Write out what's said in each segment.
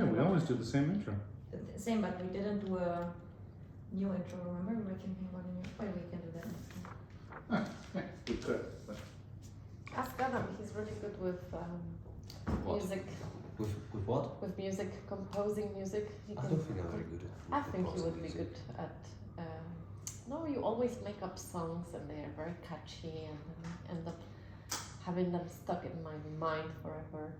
Yeah, we always do the same intro. Same, but we didn't do a new intro, remember? We were thinking about a new, but we can do that next time. Yeah, we could. But Ask Adam, he's really good with What? music. With what? With music, composing music. He I don't think I'm very good at I think you composing would be music. good at. No, you always make up songs and they are very catchy and end up having them stuck in my mind forever.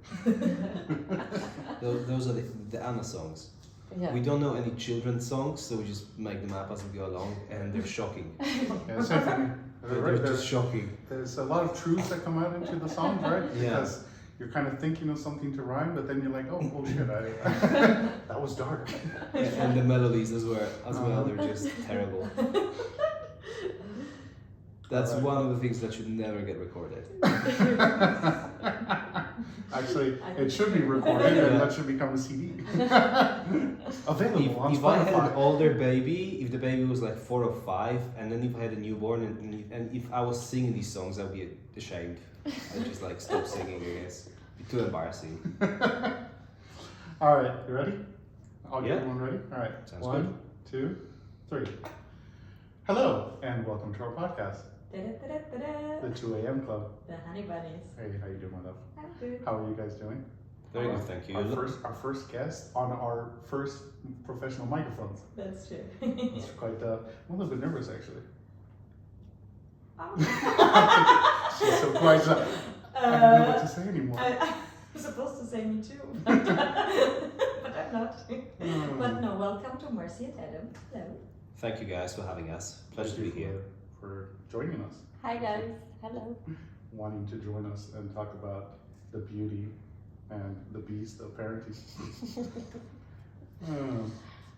Those are the Anna songs. Yeah. We don't know any children's songs, so we just make them up as we go along, and they're shocking. yeah, same thing. They're just shocking. There's a lot of truths that come out into the songs, right? Yeah. Because you're kind of thinking of something to rhyme, but then you're like, oh shit, that was dark. And the melodies as well, they're just terrible. That's Alright. one of the things that should never get recorded. Actually, it should be recorded and that should become a CD. Available on If I had an Spotify. older baby, if the baby was like 4 or 5, and then if I had a newborn, and if I was singing these songs, I'd be ashamed. I'd just like stop singing, I guess. It'd be too embarrassing. All right, you ready? I'll get Yeah. one ready. All right, Sounds 1, 2, 3. Hello, and welcome to our podcast, Da-da-da-da-da-da. the 2 a.m. Club. The Honey Bunnies. Hey, how you doing, my love? I'm good. How are you guys doing? Very good, thank you. Our first guest on our first professional microphones. That's true. It's quite, I'm a little bit nervous actually. Oh. She's so quiet. I don't know what to say anymore. I'm supposed to say me too, but I'm not. But no, welcome to Marcy and Adam. Hello. Thank you guys for having us. Pleasure to be here. For joining us, Hi guys, hello. wanting to join us and talk about the beauty and the beast of parenting.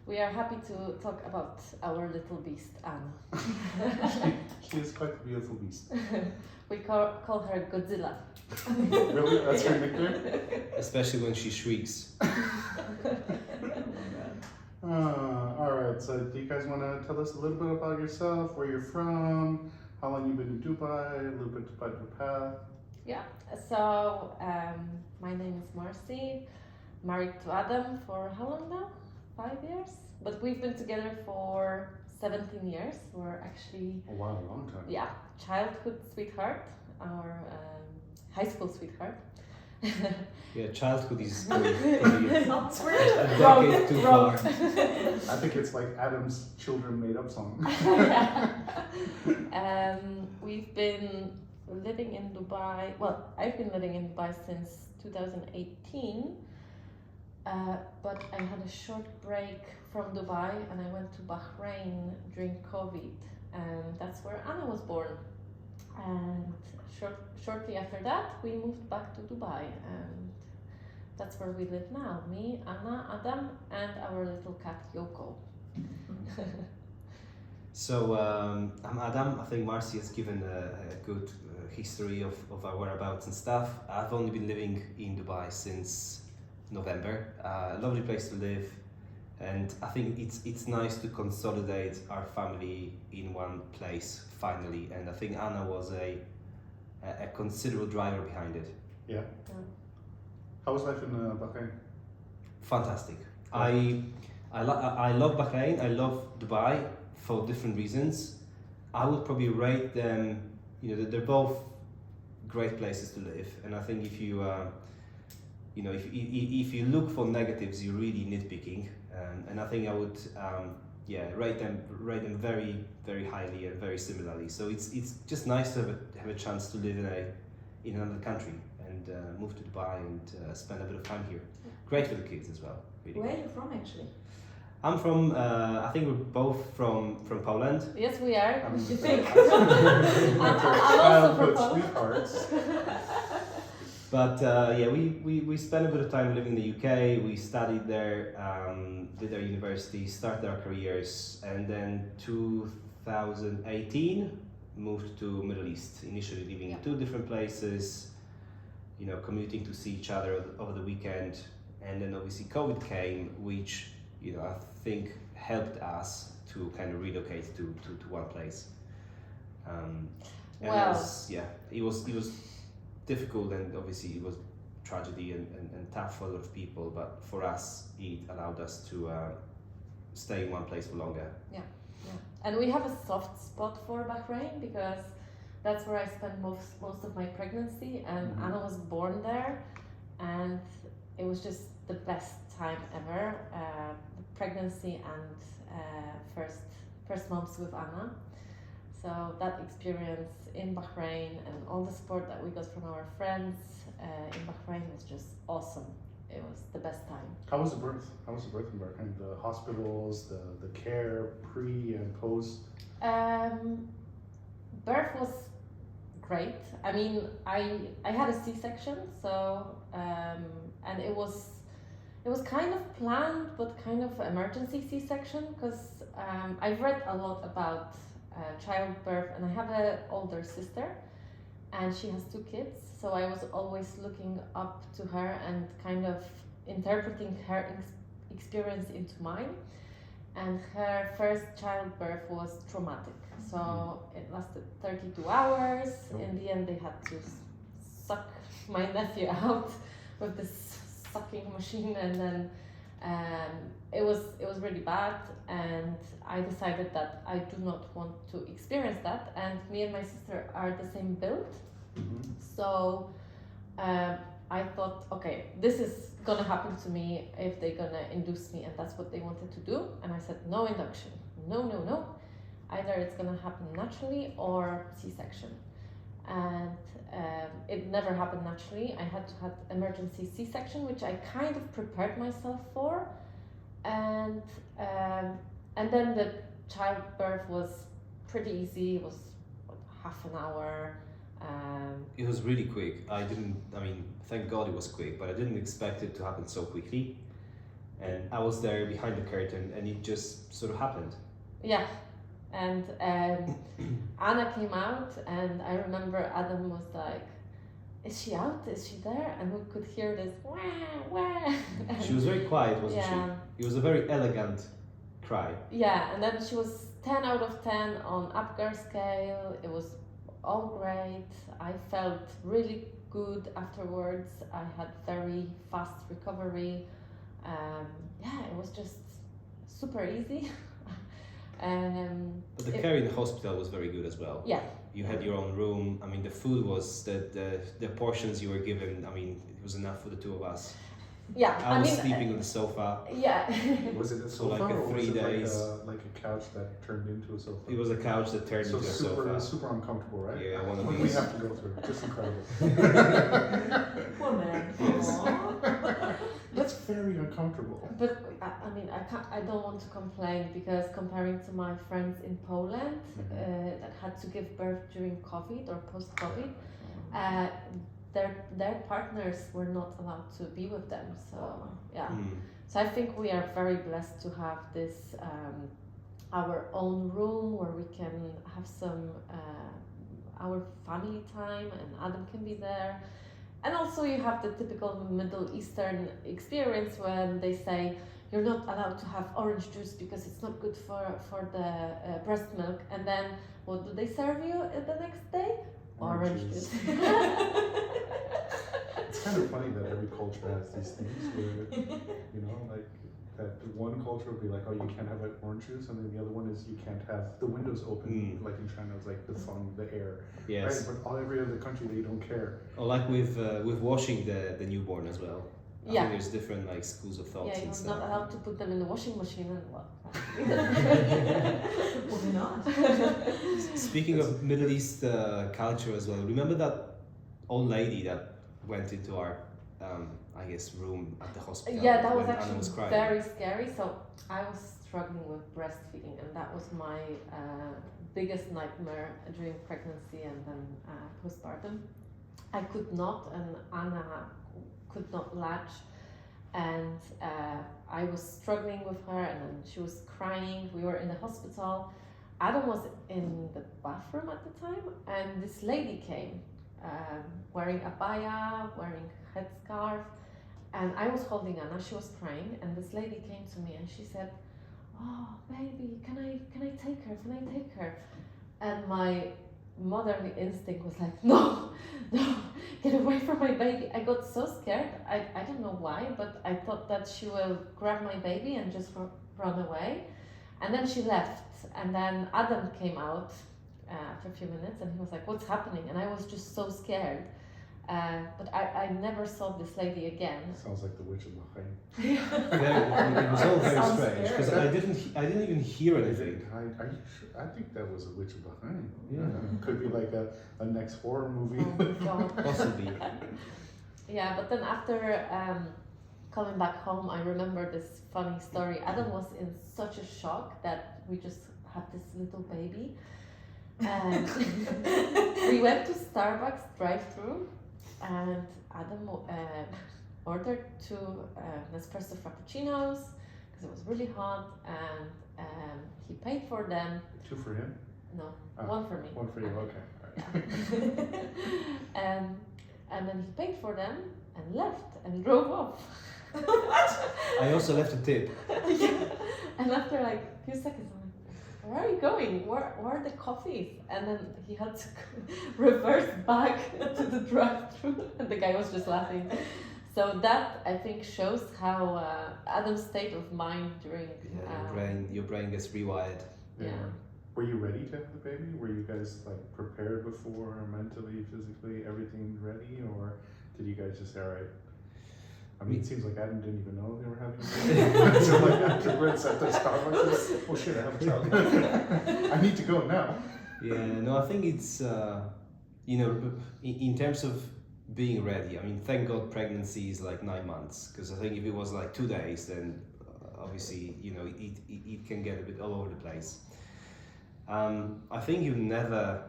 We are happy to talk about our little beast, Anna. She is quite a beautiful beast. We call her Godzilla. Really? That's her nickname? Especially when she shrieks. All right, so do you guys want to tell us a little bit about yourself, where you're from, how long you've been in Dubai, a little bit about your path? Yeah, so my name is Marcy, married to Adam for how long now? 5 years? But we've been together for 17 years. We're actually, Oh wow, a long time. yeah, childhood sweetheart, our high school sweetheart. Yeah, childhood is probably Not a weird. decade too far. I think it's like Adam's children made up song. We've been living in Dubai, well, I've been living in Dubai since 2018, but I had a short break from Dubai and I went to Bahrain during COVID, and that's where Anna was born. And shortly after that, we moved back to Dubai, and that's where we live now. Me, Anna, Adam, and our little cat Yoko. So I'm Adam. I think Marcy has given a good history of our whereabouts and stuff. I've only been living in Dubai since November. Lovely place to live, and I think it's nice to consolidate our family in one place finally. And I think Anna was a considerable driver behind it. Yeah. How was life in Bahrain? Fantastic. I love Bahrain. I love Dubai for different reasons. I would probably rate them. You know, they're both great places to live, and I think if you, if you look for negatives, you're really nitpicking. And I think I would, rate them very, very highly and very similarly. So it's just nice to have a chance to live in another country and move to Dubai and spend a bit of time here. Great for the kids as well. Really. Where are you from actually? I'm from. I think we're both from Poland. Yes, we are. I'm You think? I'm also from childhood Poland. sweethearts. But we spent a bit of time living in the UK. We studied there, did our university, started our careers, and then 2018 moved to Middle East. Initially living in 2 different places, commuting to see each other over the weekend, and then obviously COVID came, which I think helped us to kind of relocate to one place. And Well, it was difficult, and obviously it was tragedy and tough for a lot of people, but for us, it allowed us to stay in one place for longer. Yeah. And we have a soft spot for Bahrain because that's where I spent most of my pregnancy, and Anna was born there, and it was just the best time ever. The pregnancy and first months with Anna. So that experience in Bahrain and all the support that we got from our friends in Bahrain was just awesome. It was the best time. How was the birth? How was the birth in Bahrain? The hospitals, the care pre and post. Birth was great. I mean, I had a C-section, so and it was kind of planned, but kind of emergency C-section because I've read a lot about childbirth, and I have an older sister, and she has 2 kids. So I was always looking up to her and kind of interpreting her experience into mine. And her first childbirth was traumatic. So it lasted 32 hours. In the end, they had to suck my nephew out with this sucking machine, and then it was really bad. And I decided that I do not want to experience that. And me and my sister are the same build. So I thought, okay, this is gonna happen to me if they're gonna induce me, and that's what they wanted to do. And I said, no induction, no. Either it's gonna happen naturally or C-section. And it never happened naturally. I had to have emergency C-section, which I kind of prepared myself for. And then the childbirth was pretty easy. It was half an hour. It was really quick. Thank God it was quick, but I didn't expect it to happen so quickly. And I was there behind the curtain, and it just sort of happened. Yeah, and Anna came out, and I remember Adam was like, "Is she out? Is she there?" And we could hear this wah wah. She was very quiet, wasn't Yeah. she? It was a very elegant cry. Yeah, and then she was 10 out of 10 on Apgar scale. It was all great. I felt really good afterwards. I had very fast recovery. It was just super easy. But the care in the hospital was very good as well. Yeah. You had your own room. I mean, the food was the portions you were given. I mean, it was enough for the 2 of us. Yeah, I was sleeping on the sofa. Yeah. Was it a sofa like a or 3 was it days. like a couch that turned into a sofa? It was a couch that turned into a sofa. Super uncomfortable, right? Yeah, one of What we these. have to go through, just incredible. Poor man. Aw. It's very uncomfortable. But I don't want to complain, because comparing to my friends in Poland that had to give birth during COVID or post-COVID, their partners were not allowed to be with them. So yeah. So I think we are very blessed to have this our own room where we can have some our family time, and Adam can be there. And also you have the typical Middle Eastern experience when they say you're not allowed to have orange juice because it's not good for the breast milk. And then what do they serve you the next day? Orange juice. It's kind of funny that every culture has these things where, like that one culture will be like, oh, you can't have like orange juice, and then the other one is you can't have the windows open, like in China, it's like the sun, the air. Yes. Right? But every other country, they don't care. Or like with washing the newborn as well. I think there's different like schools of thoughts Yeah, and you're not stuff. allowed to put them in the washing machine and what? Why not? Speaking of Middle East culture as well, remember that old lady that went into our room at the hospital? Yeah, that was when Anna actually was crying? very scary. So I was struggling with breastfeeding, and that was my biggest nightmare during pregnancy and then postpartum. I could not, and Anna could not latch, and I was struggling with her, and then she was crying. We were in the hospital. Adam was in the bathroom at the time, and this lady came wearing abaya, wearing headscarf, and I was holding Anna. She was crying, and this lady came to me and she said, "Oh, baby, can I take her? Can I take her?" And motherly instinct was like, no, no, get away from my baby. I got so scared. I don't know why, but I thought that she will grab my baby and just run away. And then she left. And then Adam came out after a few minutes and he was like, what's happening? And I was just so scared. But I never saw this lady again. Sounds like the witch of Bahrain. It was all very Sounds strange scary. because I didn't even hear anything. Are you sure? I think that was a witch of Bahrain. Yeah. Could be like a next horror movie. Oh my God. Possibly. Yeah, but then after coming back home, I remember this funny story. Adam was in such a shock that we just had this little baby. And we went to Starbucks drive-through, and Adam ordered 2 Nespresso Frappuccinos because it was really hot, and he paid for them. 2 for him? No, Ah, 1 for me. 1 for you, okay. All right. And then he paid for them and left and drove off. I also left a tip. Yeah. And after like a few seconds, I'm like, where are you going? Where are the coffees? And then he had to reverse back to the drive-thru, and the guy was just laughing. So that, I think, shows how Adam's state of mind during. Yeah, your brain gets rewired. Yeah. Were you ready to have the baby? Were you guys like prepared before, mentally, physically, everything ready, or did you guys just say, all right? I mean, it seems like Adam didn't even know they were having a baby. So like afterwards at the Starbucks, like, oh shit, I have a child. I need to go now. Yeah, no, I think it's, in terms of being ready, I mean, thank God pregnancy is like 9 months, because I think if it was like 2 days, then obviously, it can get a bit all over the place. I think you're never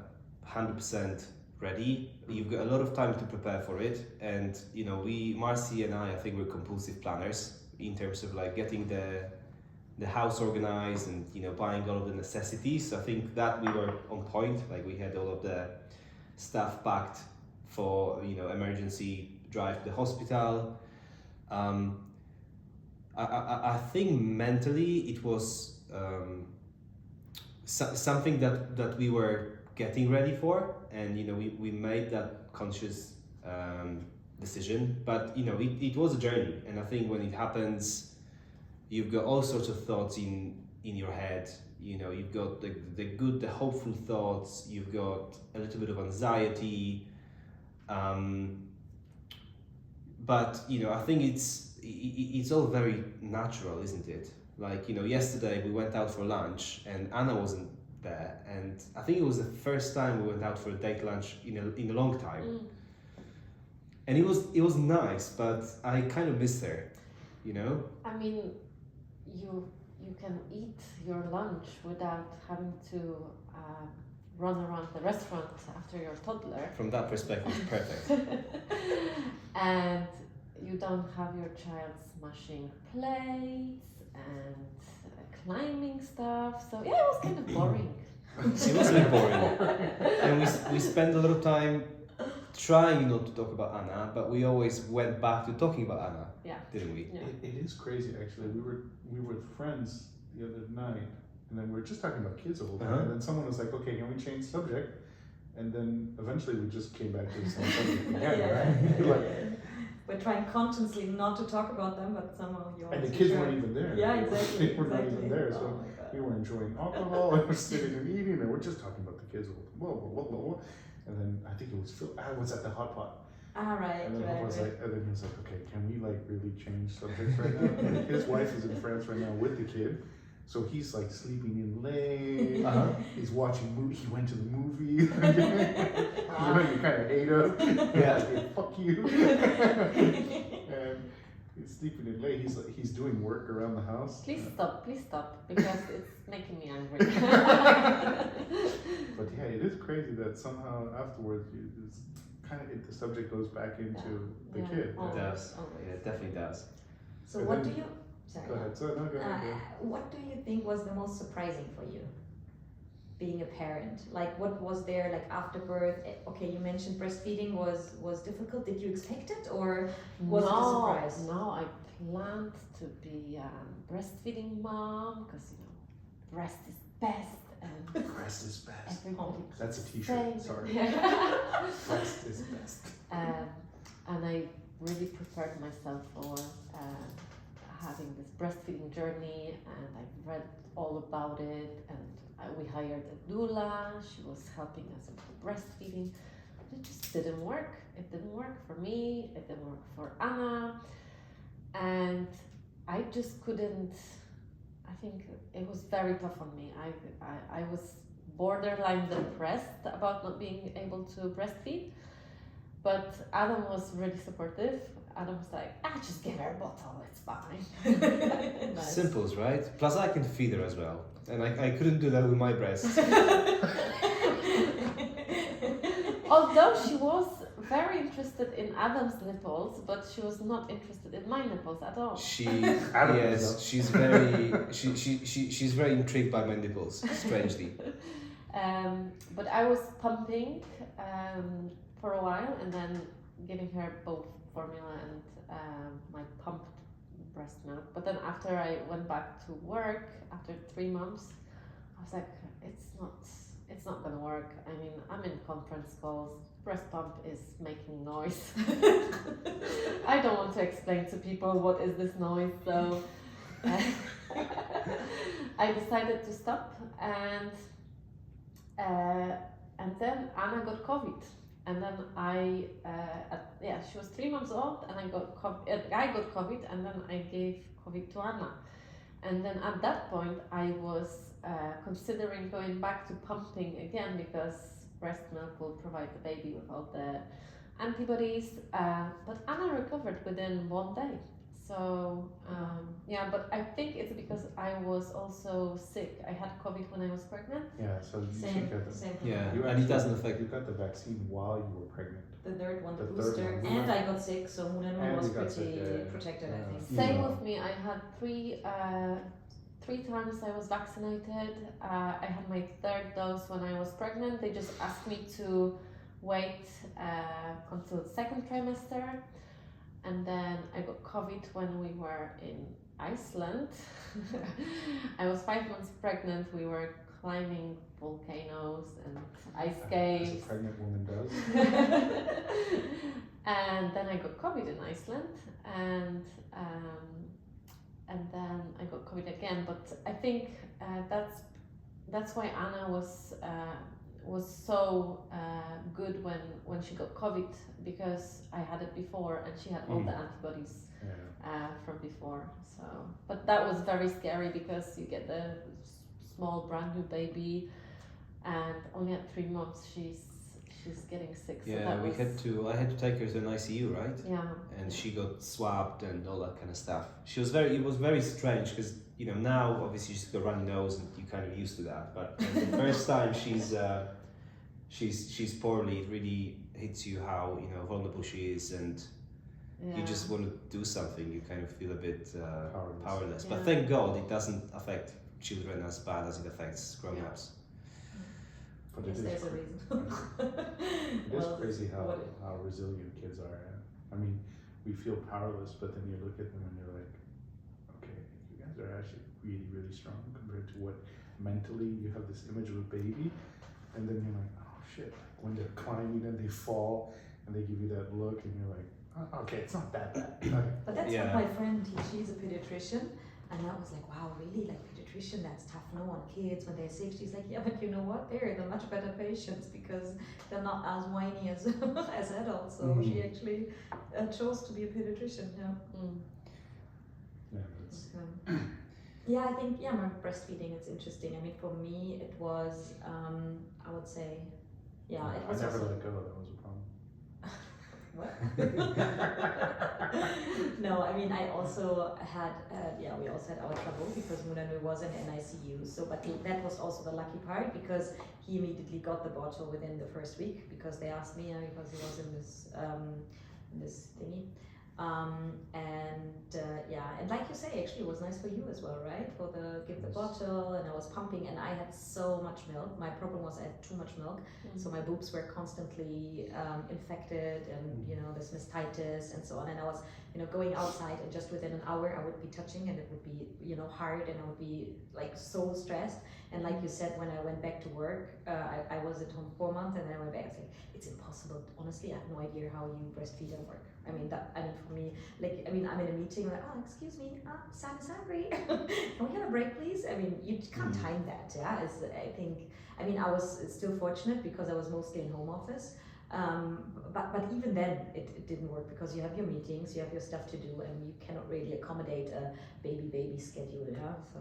100% ready. You've got a lot of time to prepare for it, and Marcy and I think we're compulsive planners in terms of like getting the house organized and buying all of the necessities. So I think that we were on point. Like we had all of the stuff packed for emergency drive to the hospital. I think mentally it was something that we were getting ready for, and we made that conscious decision, but it was a journey, and I think when it happens you've got all sorts of thoughts in your head. You've got the good, the hopeful thoughts, you've got a little bit of anxiety, but I think it's all very natural, isn't it? Like yesterday we went out for lunch and Anna wasn't there, and I think it was the first time we went out for a date lunch in a long time. And it was nice, but I kind of missed her, I mean, you can eat your lunch without having to run around the restaurant after your toddler. From that perspective, it's perfect. And you don't have your child smashing plates and climbing stuff. So yeah, it was kind of boring. It was a bit boring. And we spent a lot of time trying not to talk about Anna, but we always went back to talking about Anna, didn't we? Yeah. It is crazy actually. We were friends the other night, and then we were just talking about kids the whole time. And then someone was like, "Okay, can we change subject?" And then eventually we just came back to the same subject again, right? Like, we're trying consciously not to talk about them, but somehow you. and the kids weren't even there. Yeah, exactly. They were not even there, Oh so my God. we were enjoying alcohol and we're sitting and eating, and we're just talking about the kids. Whoa. And then I think it was Phil. I was at the hot pot. Ah, right, And then right, I was right. like, and then he was like, okay, can we like really change subjects right now? And his wife is in France right now with the kid, so he's like sleeping in late. He's watching movie. He went to the movie. You kind of hate him. Yeah. Like, fuck you. And he's sleeping in late. He's doing work around the house. Please stop, because it's making me angry. But yeah, it is crazy that somehow afterwards the subject goes back into the kid. It Always, does. always. Yeah, it definitely does. So And what then- do you? Sorry. Go ahead. So no, go ahead. What do you think was the most surprising for you, being a parent? Like, what was there like after birth? Okay, you mentioned breastfeeding was difficult. Did you expect it, or was it a surprise? No, I planned to be breastfeeding mom because breast is best, and Breast is best. everybody That's a keeps t-shirt, saying it. sorry. Yeah. Breast is best. And I really prepared myself for having this breastfeeding journey, and I read all about it, and we hired a doula. She was helping us with the breastfeeding. But it just didn't work. It didn't work for me, it didn't work for Anna, and I just couldn't. I think it was very tough on me. I was borderline depressed about not being able to breastfeed, but Adam was really supportive. Adam was like, just give her a bottle, it's fine. Nice. Simples, right? Plus, I can feed her as well, and I couldn't do that with my breasts. Although she was very interested in Adam's nipples, but she was not interested in my nipples at all. She's very intrigued by my nipples, strangely. But I was pumping for a while, and then giving her both formula and my pumped breast milk. But then after I went back to work after 3 months, I was like, it's not gonna work. I mean, I'm in conference calls, breast pump is making noise. I don't want to explain to people what is this noise, so I decided to stop, and then Anna got COVID, and then she was 3 months old, and I got COVID, and then I gave COVID to Anna, and then at that point I was considering going back to pumping again, because breast milk will provide the baby with all the antibodies, but Anna recovered within 1 day. So but I think it's because I was also sick. I had COVID when I was pregnant. Yeah, so you Same. should get them. Same. Yeah, You and it doesn't affect. You got the vaccine while you were pregnant. The third one, the The third booster, one. and I got sick, so Munanu And was you got pretty sick, yeah. protected, I think. Yeah. Same with me. I had three times I was vaccinated. I had my 3rd dose when I was pregnant. They just asked me to wait until the 2nd trimester, and then I got COVID when we were in Iceland. I was 5 months pregnant. We were climbing volcanoes and ice As caves. a pregnant woman does. And then I got COVID in Iceland, and then I got COVID again. But I think that's why Anna was so good when she got COVID, because I had it before and she had all the antibodies from before. So, but that was very scary, because you get the small brand new baby, and only at 3 months she's getting sick. So Yeah, I had to take her to an ICU, right? Yeah. And she got swabbed and all that kind of stuff. It was very strange, because now obviously she's got a runny nose and you're kind of used to that. But the first time she's poorly, it really hits you how vulnerable she is, and you just want to do something. You kind of feel a bit powerless. But Yeah. thank God it doesn't affect children as bad as it affects grown-ups. But Yes, it there's is, a reason. it is Well, crazy what how resilient kids are. I mean, we feel powerless, but then you look at them and you're like, okay, you guys are actually really, really strong compared to what mentally you have this image of a baby, and then you're like, oh shit, like when they're climbing and they fall and they give you that look and you're like, oh, okay, it's not that bad. Okay. But that's Yeah. what my friend, she's a pediatrician, and I was like, wow, really? Like pediatrician, that's tough, no, on kids when they're sick. She's like, yeah, but you know what? They're the much better patients, because they're not as whiny as as adults. So she actually chose to be a pediatrician. Yeah. Yeah, that's, Yeah, I think my breastfeeding, it's interesting. I mean, for me, it was I would say, it I was never also, let go. That was a problem. what? No, I mean, I also had, we also had our trouble, because Munanu was in NICU. So, but that was also the lucky part, because he immediately got the bottle within the first week, because they asked me, because he was in this thingy. And like you say, actually it was nice for you as well, right? For the give the bottle, and I was pumping, and I had so much milk. My problem was I had too much milk, so my boobs were constantly infected, and this mastitis and so on. And I was going outside and just within an hour I would be touching and it would be, hard and I would be like so stressed. And like you said, when I went back to work, I was at home 4 months and then I went back. It's like, it's impossible. Honestly, I have no idea how you breastfeed at work. For me, I'm in a meeting, like, oh, excuse me, Sam is hungry. Can we have a break, please? You can't time that, yeah? I was still fortunate because I was mostly in home office. But even then, it didn't work because you have your meetings, you have your stuff to do, and you cannot really accommodate a baby schedule. Yeah, so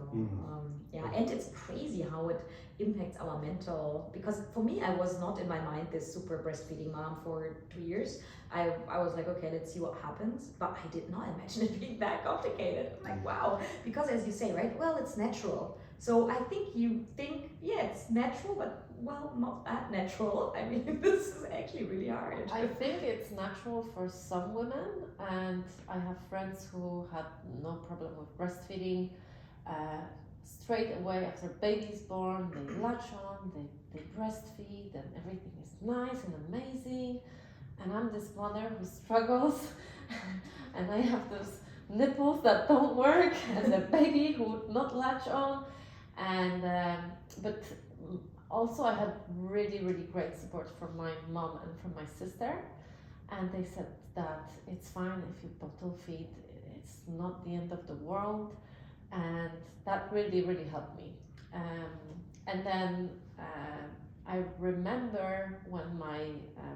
and it's crazy how it impacts our mental. Because for me, I was not in my mind this super breastfeeding mom for 2 years. I was like, okay, let's see what happens. But I did not imagine it being that complicated. I'm like, wow, because as you say, right? Well, it's natural. So I think you think, yeah, it's natural, but well, not that natural. This is actually really hard. I think it's natural for some women, and I have friends who had no problem with breastfeeding. Straight away after baby is born, they latch on, they breastfeed, and everything is nice and amazing. And I'm this mother who struggles, and I have those nipples that don't work, and the baby who would not latch on. And but also I had really, really great support from my mom and from my sister, and they said that it's fine if you bottle feed, it's not the end of the world, and that really, really helped me. And then I remember when my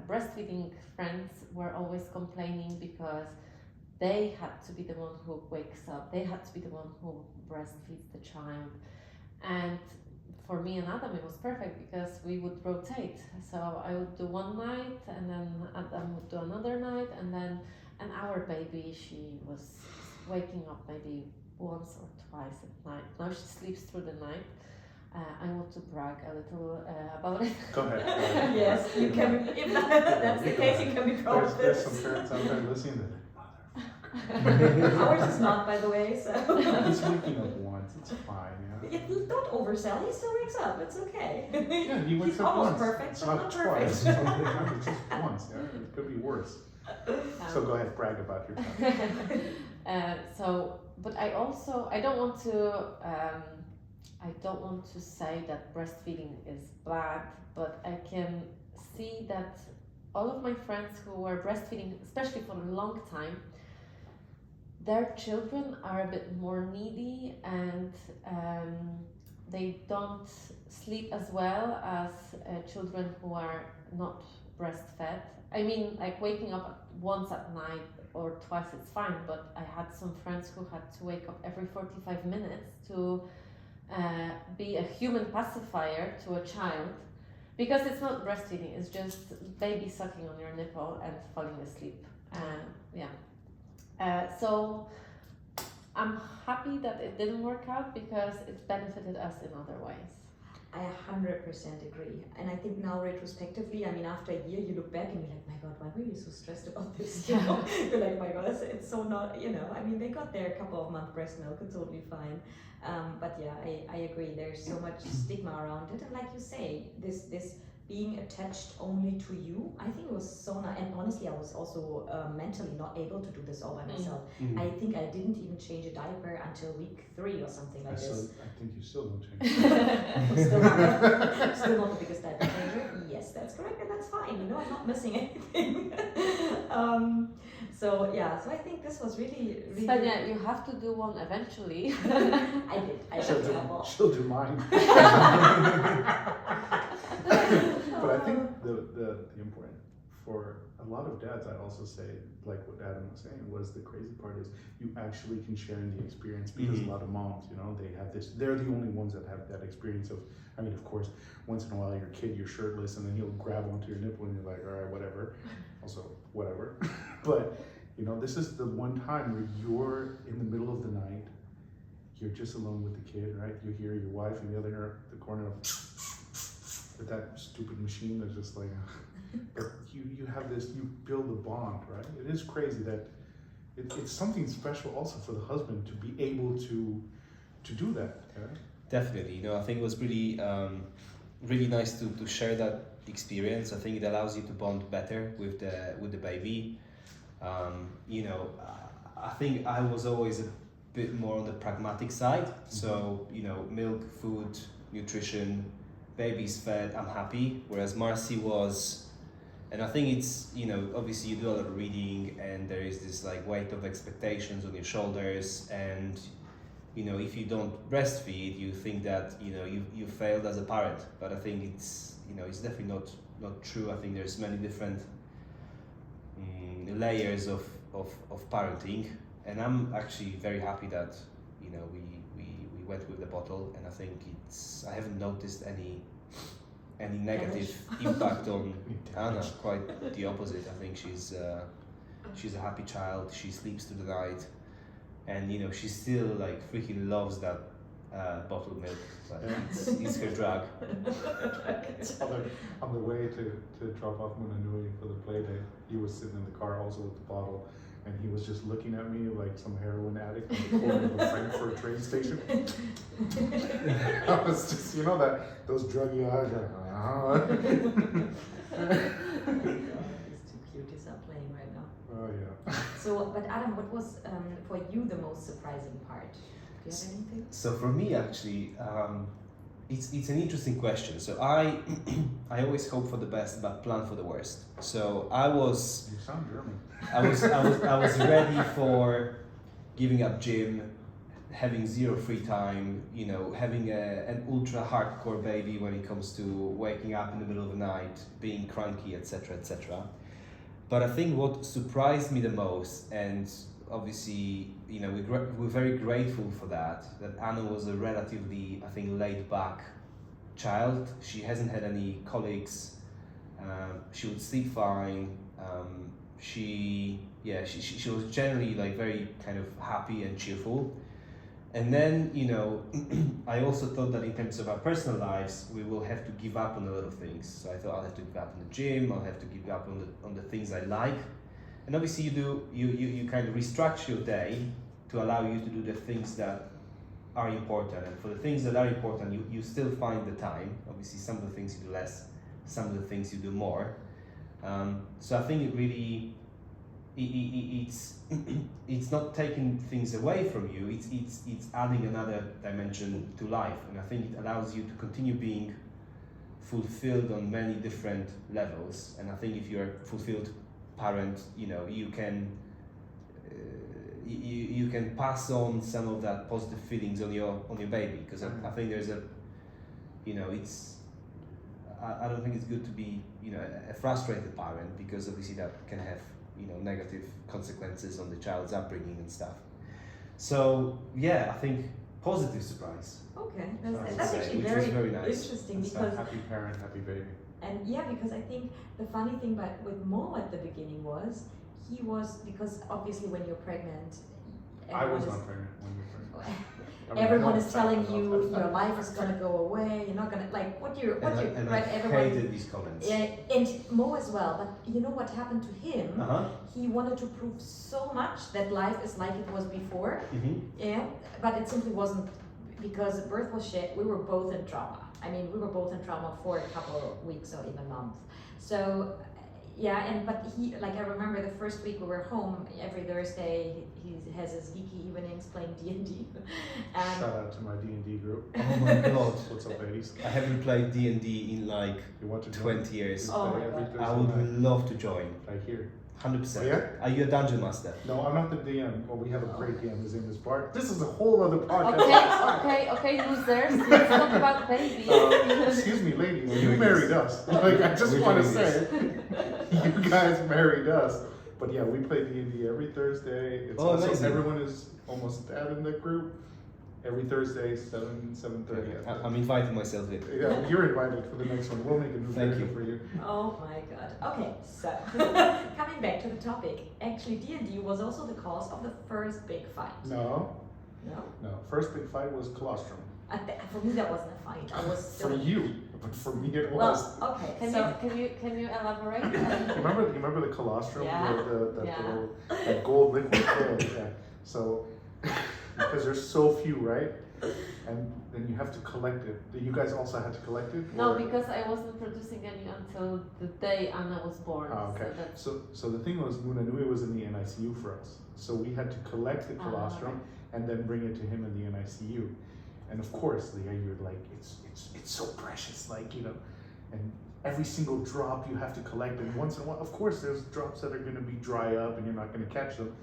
breastfeeding friends were always complaining because they had to be the one who wakes up, they had to be the one who breastfeeds the child. And for me and Adam, it was perfect because we would rotate. So I would do one night, and then Adam would do another night, and then our baby, she was waking up maybe once or twice at night. Now she sleeps through the night. I want to brag a little about it. Go ahead. Yes, you can. If that's the case, you can be proud of There's this. some parents out there listening that Ours is not, by the way. So he's waking up once. It's fine. Yeah. Don't oversell. He still wakes up. It's okay. Yeah, he wakes He's up almost once. perfect, It's but not not twice. perfect. It's just once. Yeah, it could be worse. So go ahead, brag about your time. But I don't want to say that breastfeeding is bad, but I can see that all of my friends who were breastfeeding, especially for a long time, their children are a bit more needy, and they don't sleep as well as children who are not breastfed. Like waking up once at night or twice, it's fine, but I had some friends who had to wake up every 45 minutes to be a human pacifier to a child, because it's not breastfeeding, it's just baby sucking on your nipple and falling asleep. So I'm happy that it didn't work out because it benefited us in other ways. I 100% agree. And I think now retrospectively, after a year, you look back and you're like, my God, why were you so stressed about this? You're like, my God, it's so not, they got their couple of month breast milk, it's totally fine. But yeah, I agree. There's so much stigma around it. And like you say, this being attached only to you, I think it was so nice. And honestly, I was also mentally not able to do this all by myself. Mm. I think I didn't even change a diaper until week 3 or something like this. I think you still don't change. still not the biggest diaper changer. Yes, that's correct, and that's fine. I'm not missing anything. So I think this was really. Svenja, you have to do one eventually. I did. She'll do mine. But I think the important for a lot of dads, I also say, like what Adam was saying, was the crazy part is you actually can share in the experience, because a lot of moms, they have this, they're the only ones that have that experience of, of course, once in a while your kid, you're shirtless and then he'll grab onto your nipple and you're like, all right, whatever. Also, whatever. But, this is the one time where you're in the middle of the night, you're just alone with the kid, right? You hear your wife in the other the corner of with that stupid machine that's just like, but you have this, you build a bond, right? It is crazy that it's something special also for the husband to be able to do that. Right? Definitely, I think it was really really nice to share that experience. I think it allows you to bond better with the baby. I think I was always a bit more on the pragmatic side. So, you know, milk, food, nutrition, baby's fed, I'm happy. Whereas Marcy was, and I think it's, you know, obviously you do a lot of reading and there is this like weight of expectations on your shoulders, and, you know, if you don't breastfeed, you think that, you know, you failed as a parent. But I think it's, you know, it's definitely not true. I think there's many different layers of parenting, and I'm actually very happy that, you know, we went with the bottle, and I think I haven't noticed any negative impact on Anna. Quite the opposite. I think she's a happy child. She sleeps through the night, and, you know, she still like freaking loves that bottled milk. Like, it's her drug. On the way to drop off Munanui for the play date, he was sitting in the car also with the bottle, and he was just looking at me like some heroin addict on the corner of the Frankfurt train station. I was just, you know, those druggy eyes. He's too cute to stop playing right now. Oh yeah. So, but Adam, what was for you the most surprising part? Do you have anything? So for me, actually, it's an interesting question. So I always hope for the best but plan for the worst. So You sound German. I was ready for giving up gym, having zero free time, you know, having an ultra hardcore baby when it comes to waking up in the middle of the night, being cranky, etc., etc. But I think what surprised me the most, and obviously, you know, we're very grateful for that Anna was a relatively, I think, laid back child. She hasn't had any colics. She would sleep fine. She was generally like very kind of happy and cheerful. And then, you know, I also thought that in terms of our personal lives, we will have to give up on a lot of things. So I thought I'll have to give up on the gym. I'll have to give up on the things I like. And obviously you kind of restructure your day to allow you to do the things that are important. And for the things that are important, you still find the time. Obviously some of the things you do less, some of the things you do more. So I think it really, it's not taking things away from you, it's adding another dimension to life. And I think it allows you to continue being fulfilled on many different levels. And I think if you're a fulfilled parent, you know, you can you can pass on some of that positive feelings on your baby, because I think there's a, you know, I don't think it's good to be, you know, a frustrated parent, because obviously that can have, you know, negative consequences on the child's upbringing and stuff. So yeah, I think positive surprise. Okay, that's actually very nice. Interesting, It's because that happy parent, happy baby. and yeah, because I think the funny thing with Mo at the beginning was he was, because obviously when you're pregnant, I was everyone not pregnant when you were pregnant. everyone is telling you your life is gonna go away. You're not gonna like what you And right. I Everyone. hated these comments. Yeah, and Mo as well. But you know what happened to him? Uh-huh. He wanted to prove so much that life is like it was before. Mm-hmm. Yeah, but it simply wasn't, because birth was shit. We were both in trauma. I mean, we were both in trauma for a couple of weeks or even months. So, yeah, but he, like, I remember the first week we were home, every Thursday he has his geeky evenings playing D&D. Shout out to my D&D group. Oh my god. What's up, ladies? I haven't played D&D in like You want to join? 20 years. Oh Play my every God. Thursday I would night. love to join. Right here. 100%. Oh, yeah? Are you a dungeon master? No, I'm not the DM. Well, we have a great DM. His name is Bart. This is a whole other podcast. Okay, losers. Let's talk about babies. Excuse me, ladies. We're You doing married this. us. Like, I just We're want to doing say, you guys married us. But yeah, we play D&D every Thursday. It's Oh, also, amazing. everyone is almost dead in the group. Every Thursday, 7:30. I'm inviting myself in. Yeah, you're invited for the next one. We'll make a new Thank video you. for you. Oh my god. Okay, so coming back to the topic, actually D&D was also the cause of the first big fight. No, No? First big fight was colostrum. For me that wasn't a fight. I was For still. you, but for me it was. Well, okay. Can you elaborate? You remember the colostrum? Yeah. The Yeah. little that gold liquid pill. Yeah. So because there's so few, right? And then you have to collect it. You guys also had to collect it? No, or- because I wasn't producing any until the day Anna was born. Oh, okay. So the thing was, Munanui was in the NICU for us. So we had to collect the colostrum and then bring it to him in the NICU. And of course, you're like, it's so precious, like, you know, and every single drop you have to collect. And once in a while, of course, there's drops that are going to be dry up and you're not going to catch them.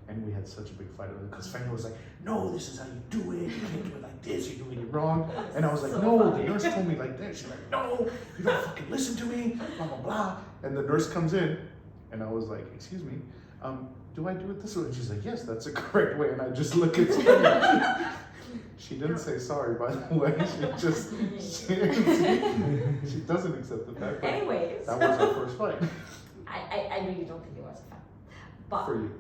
And we had such a big fight over it because Fenrir was like, no, this is how you do it. You can't do it like this. You're doing it wrong. And I was like, So no, funny. the nurse told me like this. She's like, no, you don't fucking listen to me. Blah, blah, blah. And the nurse comes in and I was like, excuse me, do I do it this way? And she's like, yes, that's the correct way. And I just look at Fenrir. She didn't say sorry, by the way. She doesn't accept the fact that Anyways, that was our first fight I really don't think it was a fight. But for you.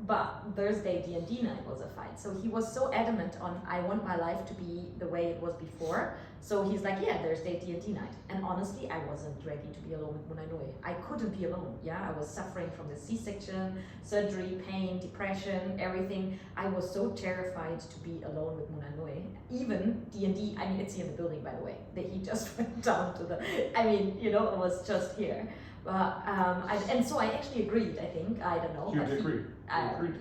But Thursday D&D night was a fight. So he was so adamant on, I want my life to be the way it was before. So he's like, yeah, Thursday D&D night. And honestly, I wasn't ready to be alone with Munanui. I couldn't be alone. Yeah, I was suffering from the C-section, surgery, pain, depression, everything. I was so terrified to be alone with Munanui. Even D&D, I mean, it's here in the building, by the way. That he just went down to the, I mean, you know, it was just here. And so I actually agreed, I think. I don't know. You but did agree.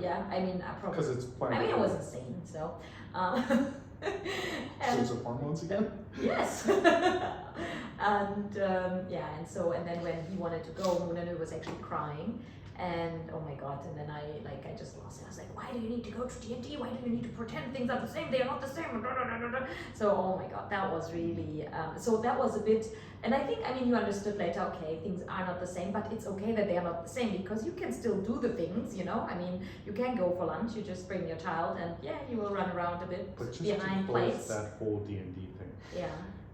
Yeah, I mean, I probably. Because it's planned. I mean, I was insane, so. So it's the hormones again? Yes. And then when he wanted to go, Munanu was actually crying, and oh my god! And then I just lost it. I was like, why do you need to go to D&D? Why do you need to pretend things are the same? They are not the same. So oh my god, that was really. So that was a bit. And I think, I mean, you understood later, okay, things are not the same, but it's okay that they are not the same because you can still do the things, you know? I mean, you can go for lunch, you just bring your child and yeah, you will run around a bit But just behind to close plates. that whole D&D thing. Yeah.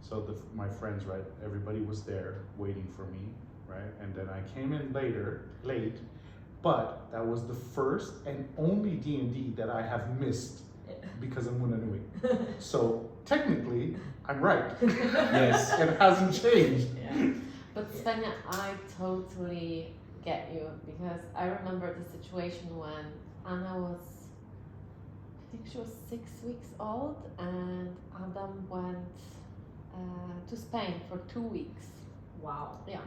So my friends, right, everybody was there waiting for me, right? And then I came in late, but that was the first and only D&D that I have missed because of Munanui. So technically, I'm right. Yes. It hasn't changed. Yeah. But Svenja, I totally get you because I remember the situation when Anna was, I think she was 6 weeks old, and Adam went to Spain for 2 weeks. Wow. Yeah.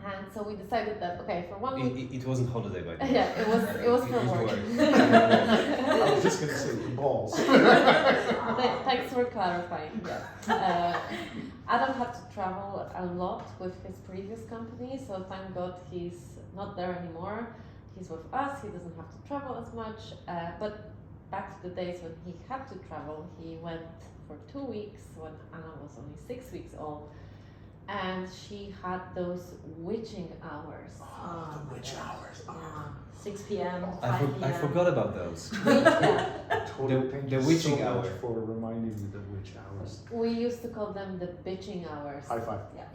And so we decided that okay, for 1 week. It wasn't holiday, by the way. Yeah, it was for work. I was just gonna say balls. Thanks for clarifying. Yeah. Adam had to travel a lot with his previous company, so thank God he's not there anymore. He's with us. He doesn't have to travel as much. But back to the days when he had to travel, he went for 2 weeks when Anna was only 6 weeks old. And she had those witching hours. Oh, the witch hours. Yeah. 6 p.m., 5 p.m. I forgot about those. Yeah. Totally. Thank The you witching so much hours. for reminding me the witch hours. We used to call them the bitching hours. High five. Yeah.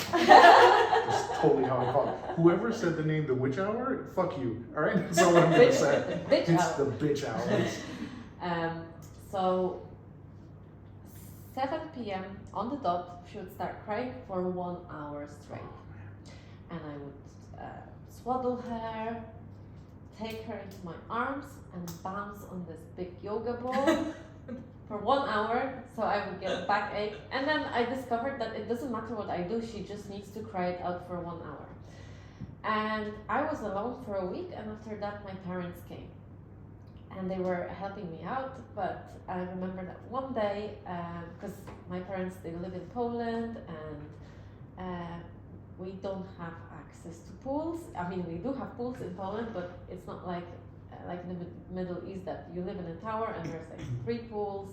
That's totally how I call it. Whoever said the name the witch hour, fuck you. All right, that's all I'm gonna say. Bitch It's hour. the bitch hours. So 7 p.m. on the dot, she would start crying for 1 hour straight. And I would swaddle her, take her into my arms, and bounce on this big yoga ball for 1 hour. So I would get a backache. And then I discovered that it doesn't matter what I do, she just needs to cry it out for 1 hour. And I was alone for a week, and after that, my parents came. And they were helping me out, but I remember that one day, because my parents, they live in Poland, and we don't have access to pools. I mean, we do have pools in Poland, but it's not like in the Middle East that you live in a tower and there's like 3 pools,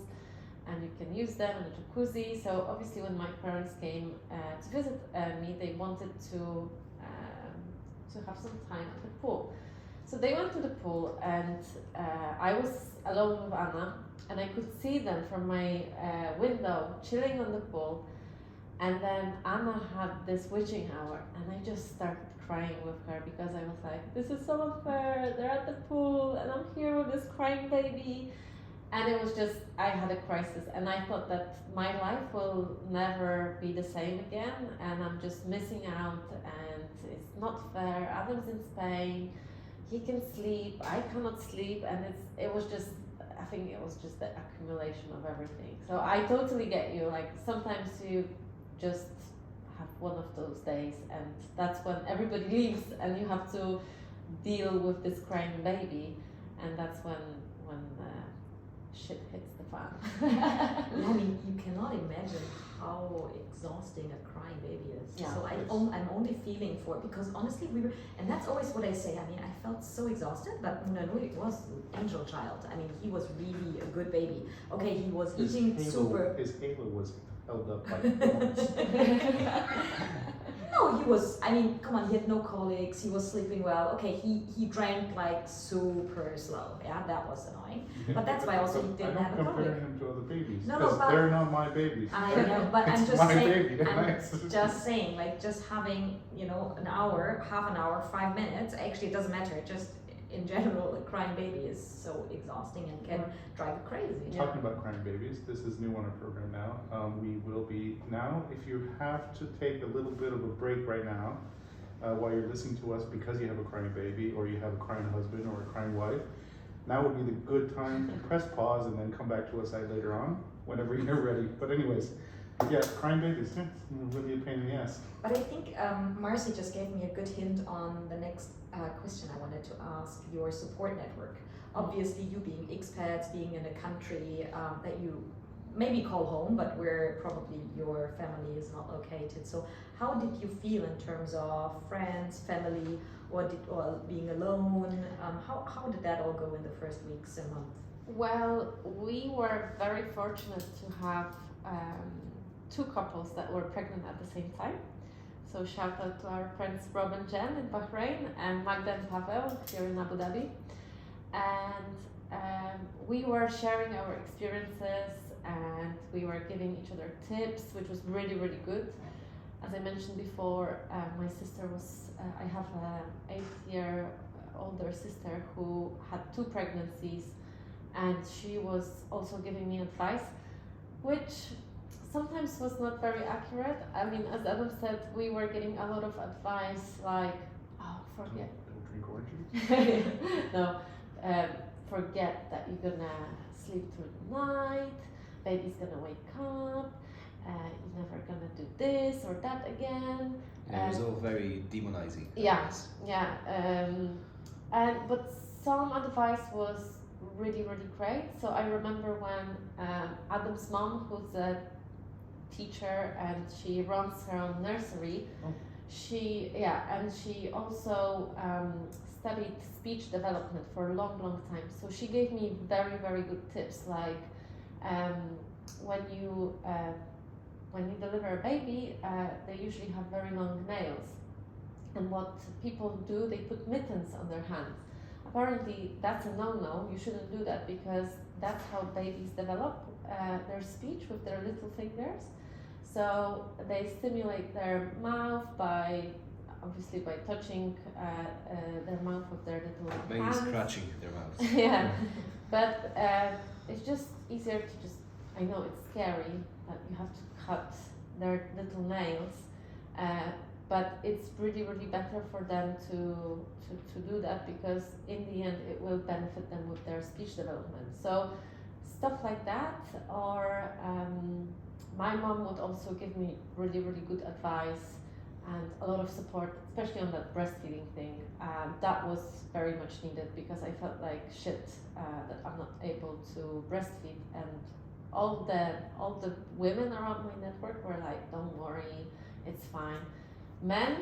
and you can use them, and a jacuzzi. So obviously when my parents came to visit me, they wanted to have some time at the pool. So they went to the pool, and I was alone with Anna, and I could see them from my window chilling on the pool. And then Anna had this witching hour, and I just started crying with her because I was like, this is so unfair, they're at the pool, and I'm here with this crying baby. And it was just, I had a crisis, and I thought that my life will never be the same again, and I'm just missing out, and it's not fair. Adam's in Spain. He can sleep, I cannot sleep, and it was just I think it was just the accumulation of everything. So I totally get you. Like sometimes you just have one of those days, and that's when everybody leaves, and you have to deal with this crying baby, and that's when shit hits the fan. I mean, you cannot imagine how exhausting a crying baby is. Yeah. So I'm only feeling for it, because honestly, and that's always what I say. I mean, I felt so exhausted, but Nuri was an angel child. I mean, he was really a good baby. Okay, he was eating super. His halo was held up by thorns. No, he was, I mean, come on, he had no colics, he was sleeping well. Okay, he drank like super slow. Yeah, that was annoying. But that's why also he didn't have a I don't compare colic. him to other babies. No, because but they're not my babies. I know, but I'm It's just my saying, baby. I'm just saying, like, just having, an hour, half an hour, 5 minutes, actually it doesn't matter. It just, in general, a crying baby is so exhausting and can drive you crazy. Talking about crying babies, this is new on our program now. We will be now, if you have to take a little bit of a break right now, while you're listening to us because you have a crying baby or you have a crying husband or a crying wife, now would be the good time to press pause and then come back to us later on, whenever you're ready. But anyways, yeah, crying babies, yeah, it's really a pain in the ass. But I think Marcy just gave me a good hint on the next question I wanted to ask, your support network. Obviously, you being expats, being in a country that you maybe call home, but where probably your family is not located. So how did you feel in terms of friends, family, or being alone? How did that all go in the first weeks and months? Well, we were very fortunate to have two couples that were pregnant at the same time. So shout out to our friends Rob and Jen in Bahrain and Magda and Pavel here in Abu Dhabi. And we were sharing our experiences, and we were giving each other tips, which was really, really good. As I mentioned before, my sister was, I have an 8-year older sister who had 2 pregnancies, and she was also giving me advice, which sometimes was not very accurate. I mean, as Adam said, we were getting a lot of advice like, oh, forget. Don't drink orange juice. No, forget that you're gonna sleep through the night, baby's gonna wake up, you're never gonna do this or that again. Yeah, it was all very demonizing. Yeah, but some advice was really, really great. So I remember when Adam's mom, who's a teacher and she runs her own nursery, she also studied speech development for a long, long time. So she gave me very, very good tips, like when you deliver a baby, they usually have very long nails, and what people do, they put mittens on their hands. Apparently that's a no-no. You shouldn't do that, because that's how babies develop their speech, with their little fingers. So they stimulate their mouth by touching their mouth with their little Maybe hands. scratching their mouths. Yeah, but it's just easier to just, I know it's scary that you have to cut their little nails, but it's really, really better for them to do that, because in the end it will benefit them with their speech development. So stuff like that, or my mom would also give me really, really good advice and a lot of support, especially on that breastfeeding thing. That was very much needed, because I felt like shit that I'm not able to breastfeed, and all the women around my network were like, don't worry, it's fine. Men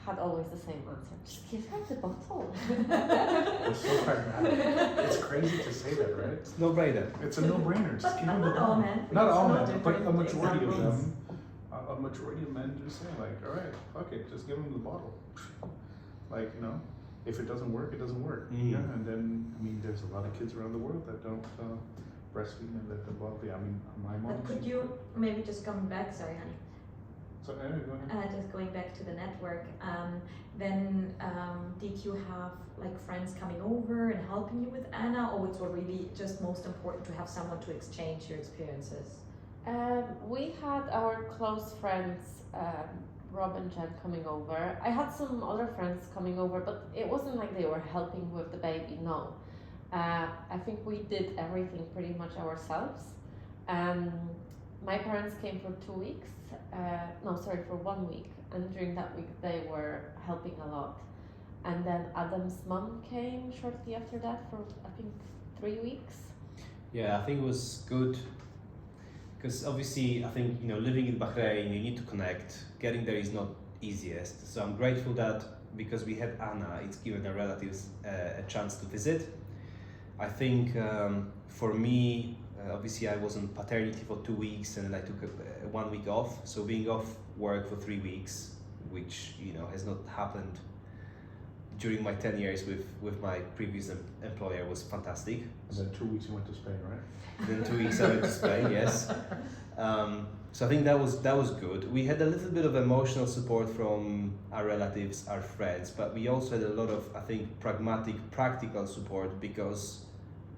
had always the same answer, just give her the bottle. It's so pragmatic. It's crazy to say that, right? It's no brainer. It's a no-brainer. Just But give them the not all bottle. men. Not all Some men, but a different majority of examples. them. A majority of men just say like, all right, fuck it, just give them the bottle. Like, if it doesn't work, it doesn't work. Mm. Yeah, and then there's a lot of kids around the world that don't breastfeed and let them bottle. Yeah, my mom. But could you maybe just coming back? Sorry, honey. So anyway, go ahead. Just going back to the network. Then did you have like friends coming over and helping you with Anna, or it's really just most important to have someone to exchange your experiences? We had our close friends, Rob and Jen, coming over. I had some other friends coming over, but it wasn't like they were helping with the baby, no. I think we did everything pretty much ourselves. My parents came for 2 weeks. For 1 week, and during that week they were helping a lot. And then Adam's mom came shortly after that for I think 3 weeks. Yeah, I think it was good because obviously I think living in Bahrain you need to connect. Getting there is not easiest. So I'm grateful that because we had Anna, it's given our relatives a chance to visit. I think for me, obviously I was on paternity for 2 weeks and then I took 1 week off. So being off work for 3 weeks, which has not happened during my 10 years with my previous employer, was fantastic. And then 2 weeks you went to Spain, right? Then 2 weeks I went to Spain, yes. So I think that was good. We had a little bit of emotional support from our relatives, our friends, but we also had a lot of, I think, pragmatic, practical support because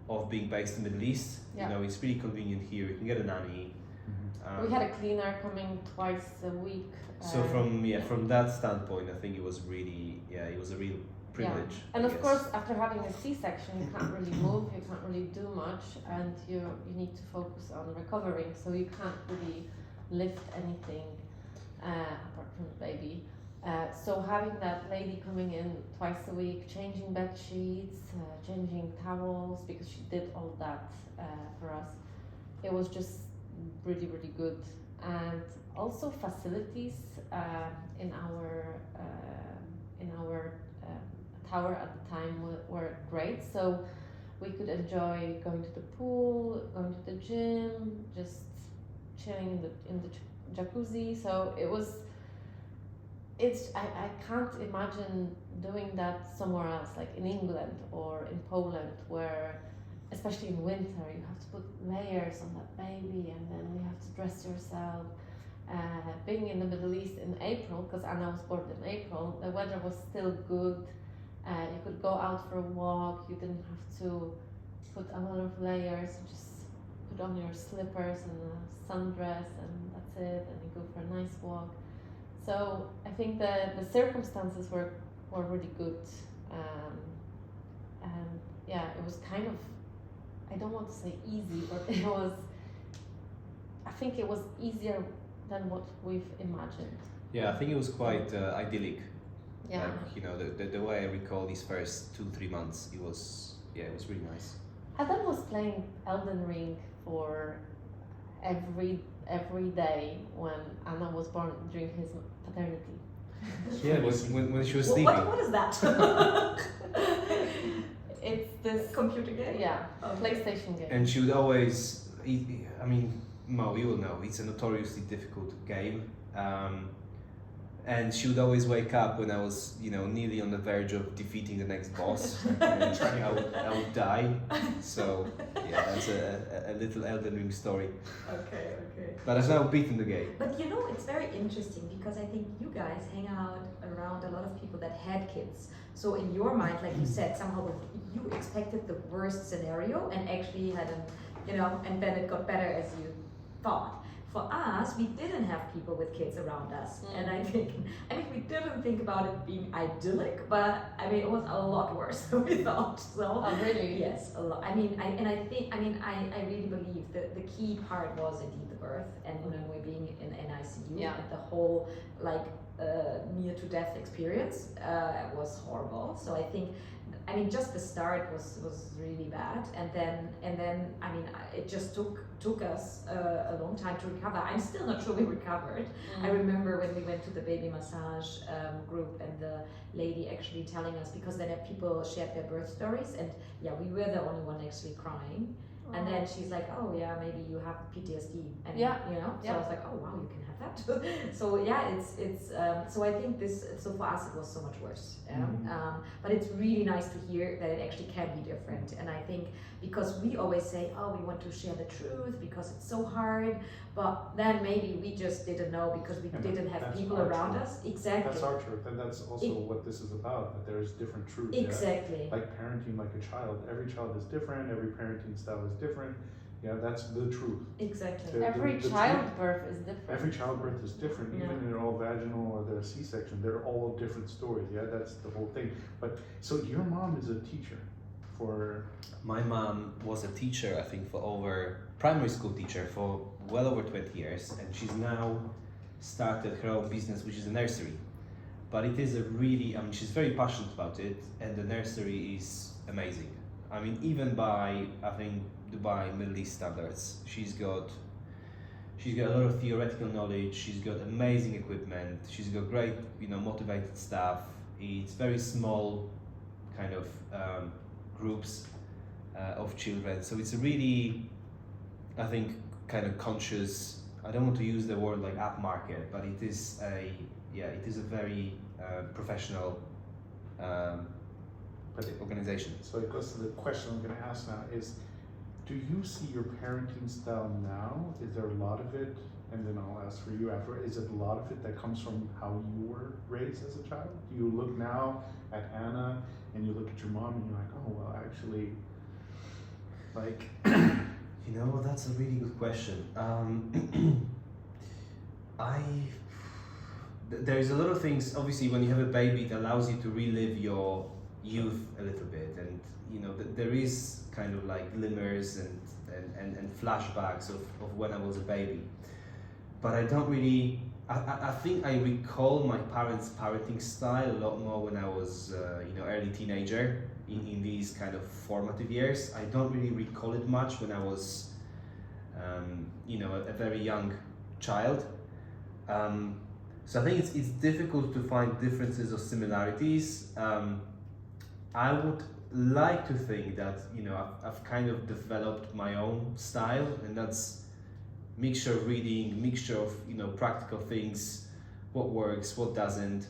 of being based in the Middle East. Yeah. It's really convenient here. You can get a nanny. We had a cleaner coming twice a week. So from that standpoint, I think it was really, it was a real privilege. Yeah. And I of guess. course, after having a C-section, you can't really move, you can't really do much, and you need to focus on recovering. So you can't really lift anything apart from the baby. So having that lady coming in twice a week, changing bed sheets, changing towels, because she did all that for us, it was just really, really good. And also facilities in our tower at the time were great. So we could enjoy going to the pool, going to the gym, just chilling in the jacuzzi. So I can't imagine doing that somewhere else, like in England or in Poland, where especially in winter you have to put layers on that baby and then you have to dress yourself. Being in the Middle East in April, because Anna was born in April, the weather was still good. You could go out for a walk, you didn't have to put a lot of layers, you just put on your slippers and a sundress and that's it, and you go for a nice walk. So I think the circumstances were really good, and yeah, it was kind of, I don't want to say easy, but I think it was easier than what we've imagined. Yeah, I think it was quite idyllic. Yeah. Like, the way I recall these first 2-3 months, it was really nice. Adam was playing Elden Ring for every day when Anna was born during his paternity. Yeah, it was when she was sleeping. What is that? It's this Computer game? Yeah, Okay. PlayStation game. And she would always, I mean, Mo, you will know, it's a notoriously difficult game. And she would always wake up when I was, nearly on the verge of defeating the next boss. And I would die. So, yeah, that's a little Elden Ring story. Okay. But I've now beaten the game. But it's very interesting because I think you guys hang out around a lot of people that had kids. So in your mind, like you said, somehow you expected the worst scenario and actually had and then it got better as you thought. For us, we didn't have people with kids around us, and I think we didn't think about it being idyllic, but it was a lot worse than we thought. So really? Yes, a lot. I really believe that the key part was indeed the birth, and we being in NICU, Yeah. and the whole near to death experience was horrible. So I think. Just the start was really bad, and then it just took us a long time to recover. I'm still not sure we recovered. I remember when we went to the baby massage group, and the lady actually telling us, because then people shared their birth stories, and we were the only one actually crying. And then she's like, oh yeah, maybe you have PTSD, and so I was like, oh wow, you can have that. So so I think so for us it was so much worse. But it's really nice to hear that it actually can be different. And I think because we always say, oh, we want to share the truth because it's so hard, but then maybe we just didn't know because we didn't have people around us. Exactly. That's our truth, and that's also what this is about. That there is different truths. Exactly. Yeah? Like parenting like a child. Every child is different. Every parenting style is different. Yeah, that's the truth. Exactly. Every childbirth is different. Every childbirth is different. Even if they're all vaginal or they're C-section, they're all different stories. Yeah, that's the whole thing. But so your mom is a teacher for? My mom was a teacher, I think, primary school teacher for well over 20 years, and she's now started her own business, which is a nursery. But it is she's very passionate about it, and the nursery is amazing. I mean, even by, I think, Dubai, Middle East standards, she's got a lot of theoretical knowledge, she's got amazing equipment, she's got great, motivated staff. It's very small kind of groups of children. So it's a really, I think, kind of conscious, I don't want to use the word like upmarket, but it is a very professional organization. So it goes to the question I'm going to ask now is, do you see your parenting style now? Is there a lot of it, and then I'll ask for you after, is it a lot of it that comes from how you were raised as a child? Do you look now at Anna and you look at your mom and you're like, oh, well, actually, like... That's a really good question. There's a lot of things, obviously, when you have a baby, it allows you to relive your youth a little bit, and there is kind of like glimmers and flashbacks of when I was a baby, but I don't really, I think I recall my parents' parenting style a lot more when I was early teenager, in these kind of formative years. I don't really recall it much when I was a very young child. So I think it's difficult to find differences or similarities. I would like to think that I've kind of developed my own style, and that's mixture of reading, mixture of practical things, what works, what doesn't,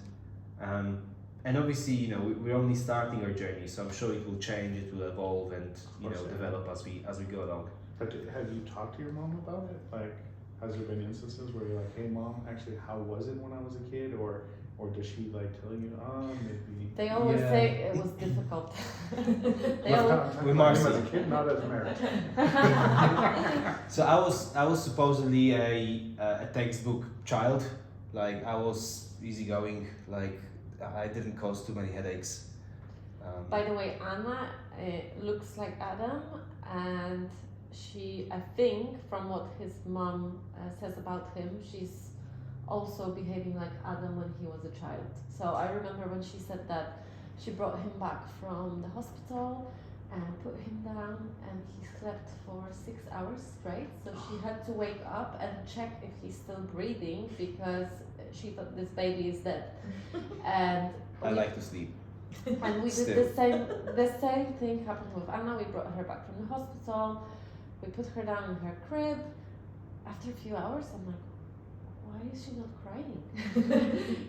and obviously we're only starting our journey, so I'm sure it will change, it will evolve, and develop as we go along. But have you talked to your mom about it? Like, has there been instances where you're like, hey mom, actually, how was it when I was a kid? Or does she like telling you, maybe... They always say it was difficult. With Marcy. As a kid, not as a married. So I was supposedly a textbook child. Like, I was easygoing, like I didn't cause too many headaches. By the way, Anna looks like Adam, and I think from what his mom says about him, she's also behaving like Adam when he was a child. So I remember when she said that she brought him back from the hospital and put him down, and he slept for 6 hours straight. So she had to wake up and check if he's still breathing, because she thought this baby is dead. And I like to sleep. And we did the same thing happened with Anna. We brought her back from the hospital. We put her down in her crib. After a few hours, I'm like, why is she not crying?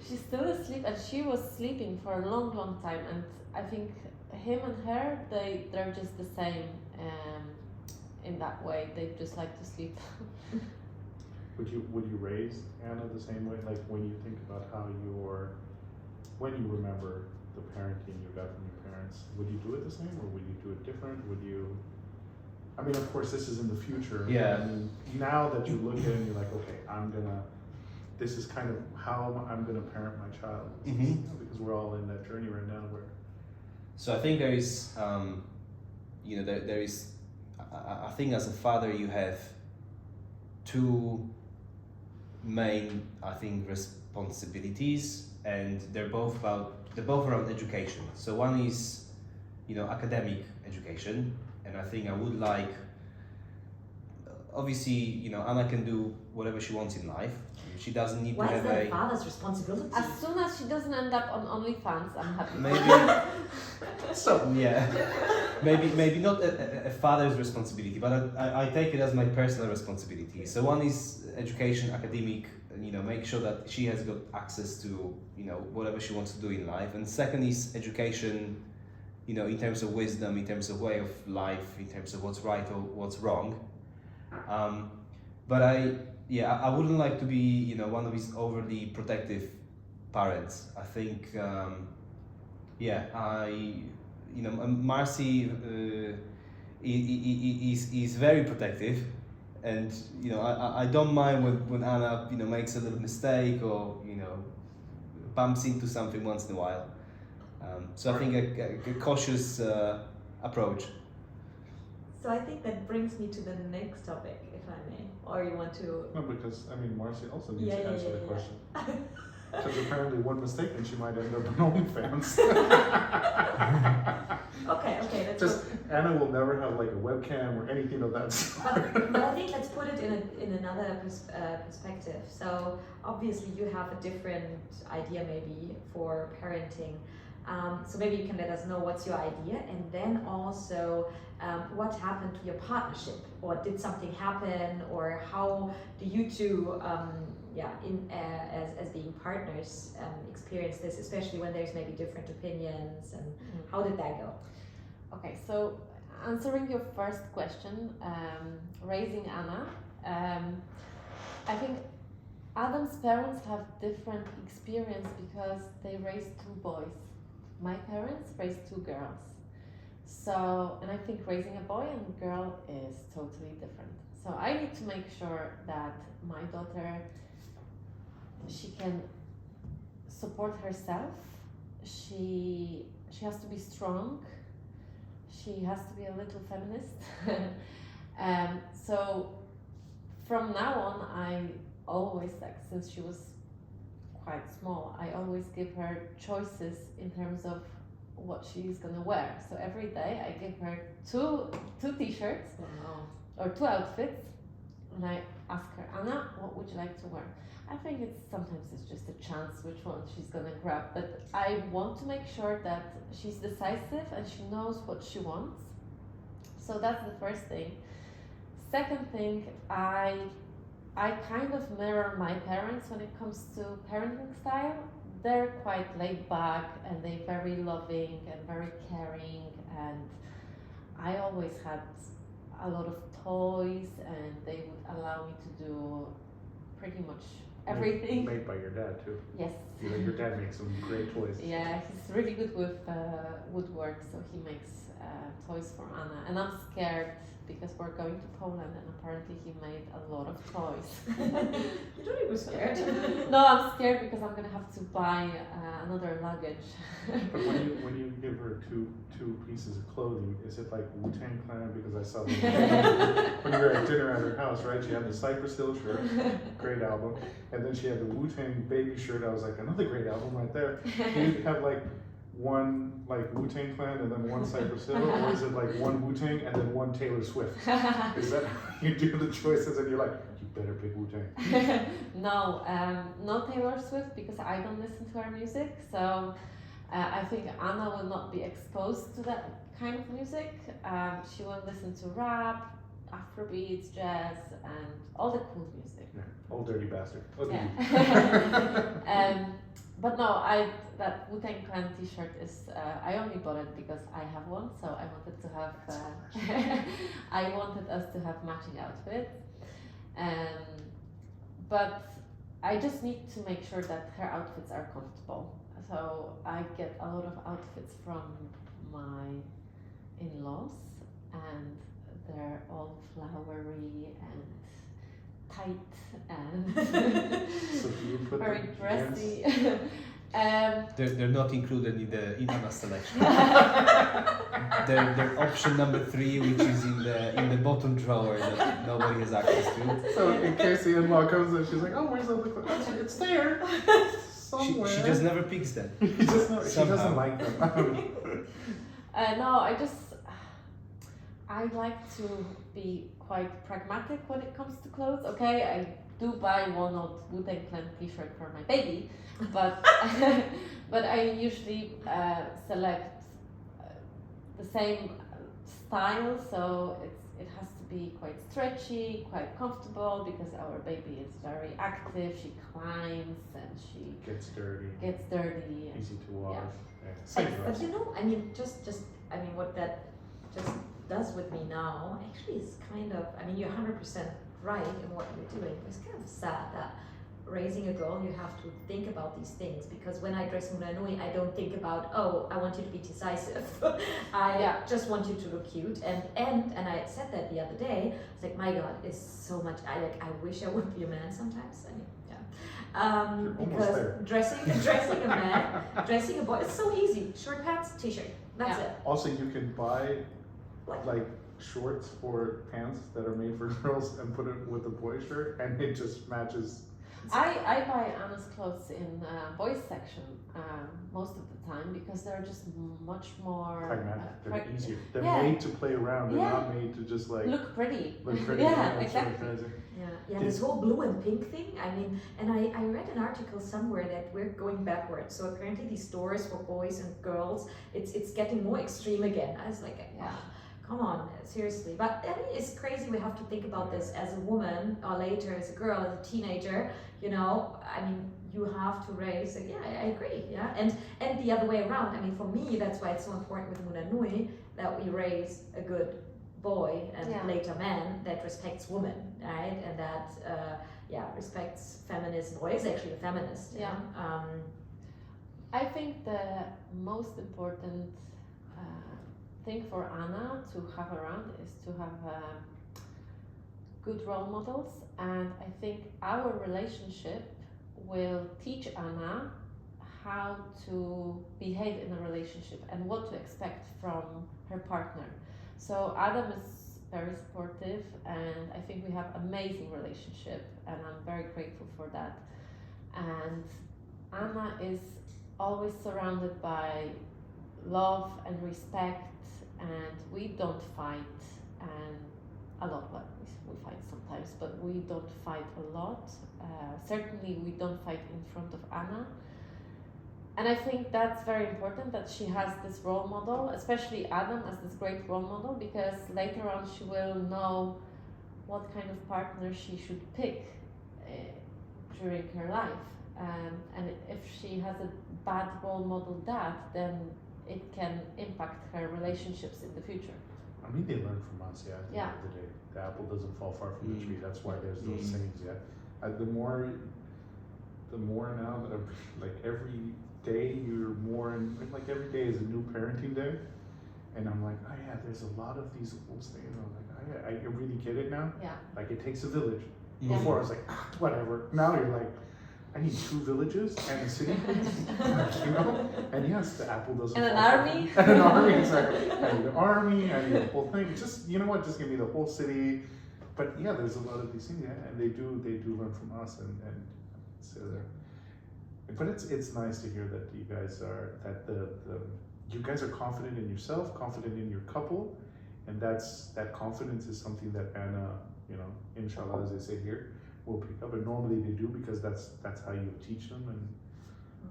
She's still asleep, and she was sleeping for a long, long time. And I think him and her, they're just the same in that way. They just like to sleep. Would you raise Anna the same way? Like, when you think about when you remember the parenting you got from your parents, would you do it the same, or would you do it different? I mean, of course, this is in the future. Yeah. I mean, now that you look at it and you're like, okay, this is kind of how I'm gonna parent my child. Mm-hmm. Because we're all in that journey right now. So I think there is, there is, I think as a father you have two main, I think, responsibilities, and they're both around education. So one is, academic education, and I think I would like, obviously, Anna can do whatever she wants in life. She doesn't need Why to is have that a father's responsibility? As soon as she doesn't end up on OnlyFans, I'm happy. Maybe not a father's responsibility, but I take it as my personal responsibility. So one is education, academic, make sure that she has got access to, whatever she wants to do in life. And second is education, in terms of wisdom, in terms of way of life, in terms of what's right or what's wrong. But I wouldn't like to be, one of these overly protective parents. I think, Marcy is very protective, and I don't mind when Anna makes a little mistake or bumps into something once in a while. So I think a cautious approach. So I think that brings me to the next topic, if I may. Or you want to? No, because I mean, Marcy also needs Yeah, to yeah, answer yeah, the yeah. question. Because apparently, one mistake and she might end up on OnlyFans. Okay, let's Just Anna will never have like a webcam or anything of that sort. but I think let's put it in another perspective. So obviously you have a different idea maybe for parenting. So maybe you can let us know what's your idea, and then also what happened to your partnership, or did something happen, or how do you two, as being partners, experience this, especially when there's maybe different opinions, and how did that go? Okay, so answering your first question, raising Anna, I think Adam's parents have different experience because they raised two boys. My parents raised two girls. So, and I think raising a boy and a girl is totally different. So I need to make sure that my daughter, she can support herself. She has to be strong. She has to be a little feminist. So from now on, I always, like, since she was quite small, I always give her choices in terms of what she's gonna wear. So every day I give her two t-shirts or two outfits, and I ask her, Anna, what would you like to wear? I think sometimes it's just a chance which one she's gonna grab, but I want to make sure that she's decisive and she knows what she wants. So that's the first thing. Second thing, I kind of mirror my parents when it comes to parenting style. They're quite laid back and they're very loving and very caring, and I always had a lot of toys and they would allow me to do pretty much everything. Made by your dad too. Yes. Your dad makes some great toys. Yeah, he's really good with woodwork, so he makes toys for Anna. And I'm scared because we're going to Poland and apparently he made a lot of toys. You don't even scared. No, I'm scared because I'm gonna have to buy another luggage. But when you give her two pieces of clothing, is it like Wu-Tang Clan? Because I saw when we were at dinner at her house, right? She had the Cypress Hill shirt, great album, and then she had the Wu-Tang baby shirt. I was like, another great album right there. Do you have like one like Wu-Tang Clan and then one Cypress Hill, or is it like one Wu-Tang and then one Taylor Swift? Is that how you do the choices and you're like, you better pick Wu-Tang? No, no Taylor Swift because I don't listen to her music. So I think Anna will not be exposed to that kind of music. She will listen to rap, Afrobeats, jazz, and all the cool music. Yeah, old dirty bastard. Okay. Yeah. But no, that Wu-Tang Clan t-shirt is, I only bought it because I have one, so I wanted to have, I wanted us to have matching outfits. But I just need to make sure that her outfits are comfortable. So I get a lot of outfits from my in-laws, and they're all flowery and tight and So do you put very them dressy. They're not included in Anna's selection. they're option number 3, which is in the bottom drawer that nobody has access to. So in case the in-law comes in, she's like, oh, where's the liquid? It's there. Somewhere. She just never picks them. She doesn't like them. No, I like to be quite pragmatic when it comes to clothes. Okay, I do buy one old Wu-Tang Clan t-shirt for my baby, but but I usually select the same style, so it has to be quite stretchy, quite comfortable, because our baby is very active. She climbs and she Gets dirty. and Easy to wash. yeah. Yeah. Same But dress. you know, I mean, what that just does with me now actually is kind of, I mean, you're 100% right in what you're doing. It's kind of sad that raising a girl, you have to think about these things, because when I dress Muranui, I don't think about, oh, I want you to be decisive. I just want you to look cute. And I said that the other day. It's like, my God, it's so much. I wish I would be a man sometimes. I mean, because dressing a man, dressing a boy, it's so easy. Short pants, t-shirt, That's Yeah. it. Also, you can buy like shorts for pants that are made for girls and put it with a boy shirt, and it just matches. I buy Anna's clothes in boys section most of the time because they're just much more Pragmatic. They're easier. They're yeah. made to play around. They're Yeah. not made to just like look pretty. look pretty. Yeah, it's really exactly. crazy. Yeah, this whole blue and pink thing. I mean, and I read an article somewhere that we're going backwards. So apparently these stores for boys and girls, it's getting more extreme again. I was like, Yeah. come on, seriously. But I mean, it's crazy. We have to think about this as a woman, or later as a girl, as a teenager. You know, I mean, you have to raise. Like, yeah, I agree. Yeah, and the other way around. I mean, for me, that's why it's so important with Muna Nui that we raise a good boy and Yeah. later man that respects women, right? And that respects feminism, or is actually a feminist. Yeah. I think the most important thing for Anna to have around is to have good role models, and I think our relationship will teach Anna how to behave in a relationship and what to expect from her partner. So Adam is very supportive, and I think we have amazing relationship, and I'm very grateful for that. And Anna is always surrounded by love and respect, and we don't fight, and a lot. Well, we fight sometimes, but we don't fight a lot. Certainly, we don't fight in front of Anna. And I think that's very important that she has this role model, especially Adam as this great role model, because later on she will know what kind of partner she should pick during her life. And if she has a bad role model dad, then it can impact her relationships in the future. I mean, they learn from us, yeah. At the end of the day, the apple doesn't fall far from the tree. That's why there's those sayings, yeah. The more now that I'm like every day you're more in, like every day is a new parenting day, and I'm like, oh yeah, there's a lot of these old sayings. I'm like, oh yeah, I really get it now. Yeah. Like it takes a village. Yeah. Before I was like, whatever. Now you're like, I need 2 villages and a city, you know? And yes, the apple doesn't And an fall far army. from- And an army, exactly. I need an army, I need the whole thing. Just, you know what, just give me the whole city. But yeah, there's a lot of these things, yeah, and they do learn from us, and so but it's nice to hear that you guys are, that you guys are confident in yourself, confident in your couple, and that confidence is something that Anna, you know, inshallah, as they say here, will pick up, and normally they do, because that's how you teach them, and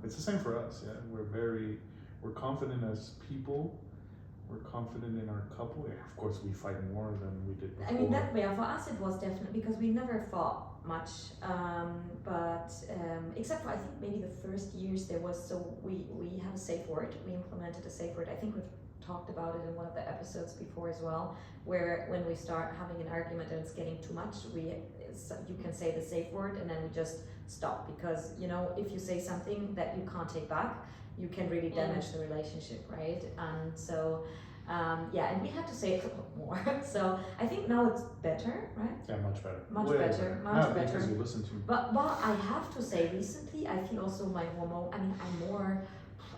it's the same for us. Yeah, we're confident as people, we're confident in our couple. Yeah, of course we fight more than we did before. I mean, that way for us it was definitely, because we never fought much, but except for I think maybe the first years there was, so we have a safe word, we implemented a safe word. I think we've talked about it in one of the episodes before as well, where when we start having an argument and it's getting too much, you can say the safe word and then we just stop, because you know, if you say something that you can't take back, you can really damage the relationship, right? And so and we had to say it a lot more. So I think now it's better, right? Yeah, much better. Much Way better, much no, better. Because you listen to me. But I have to say, recently I feel also my hormone. I mean,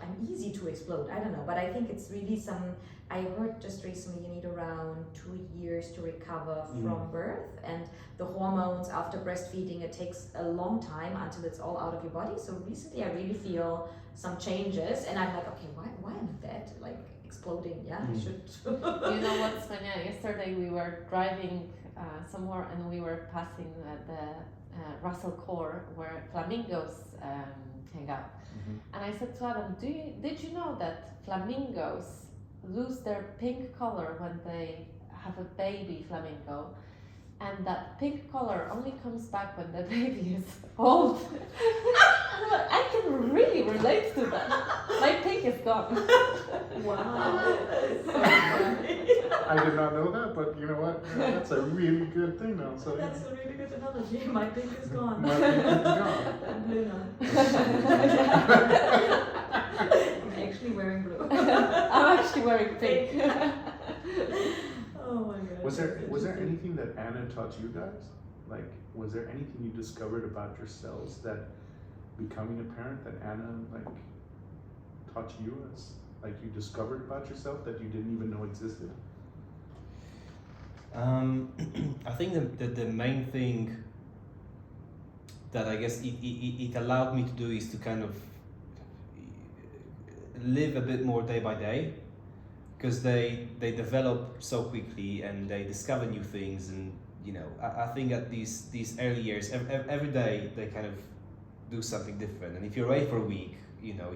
I'm easy to explode. I don't know, but I think it's really I heard just recently you need around 2 years to recover from birth, and the hormones after breastfeeding, it takes a long time until it's all out of your body. So recently I really feel some changes, and I'm like, okay, why am I that like exploding? Yeah, I should. You know what's funny? Yesterday we were driving somewhere and we were passing the Russell Core where flamingos hang out. And I said to Adam, did you know that flamingos lose their pink color when they have a baby flamingo, and that pink color only comes back when the baby is old? I can really relate to that. My pink is gone. Wow. I did not know that, but you know what? That's a really good thing now. So That's a really good analogy. My pink is gone. my pink is gone. I'm blue now. I'm actually wearing blue. I'm actually wearing pink. Oh my god. Was there anything that Anna taught you guys? Like, was there anything you discovered about yourselves that becoming a parent that Anna like taught you as like you discovered about yourself that you didn't even know existed? I think the main thing that I guess it allowed me to do is to kind of live a bit more day by day, because they develop so quickly and they discover new things, and you know I think at these early years every day they kind of do something different, and if you're away for a week, you know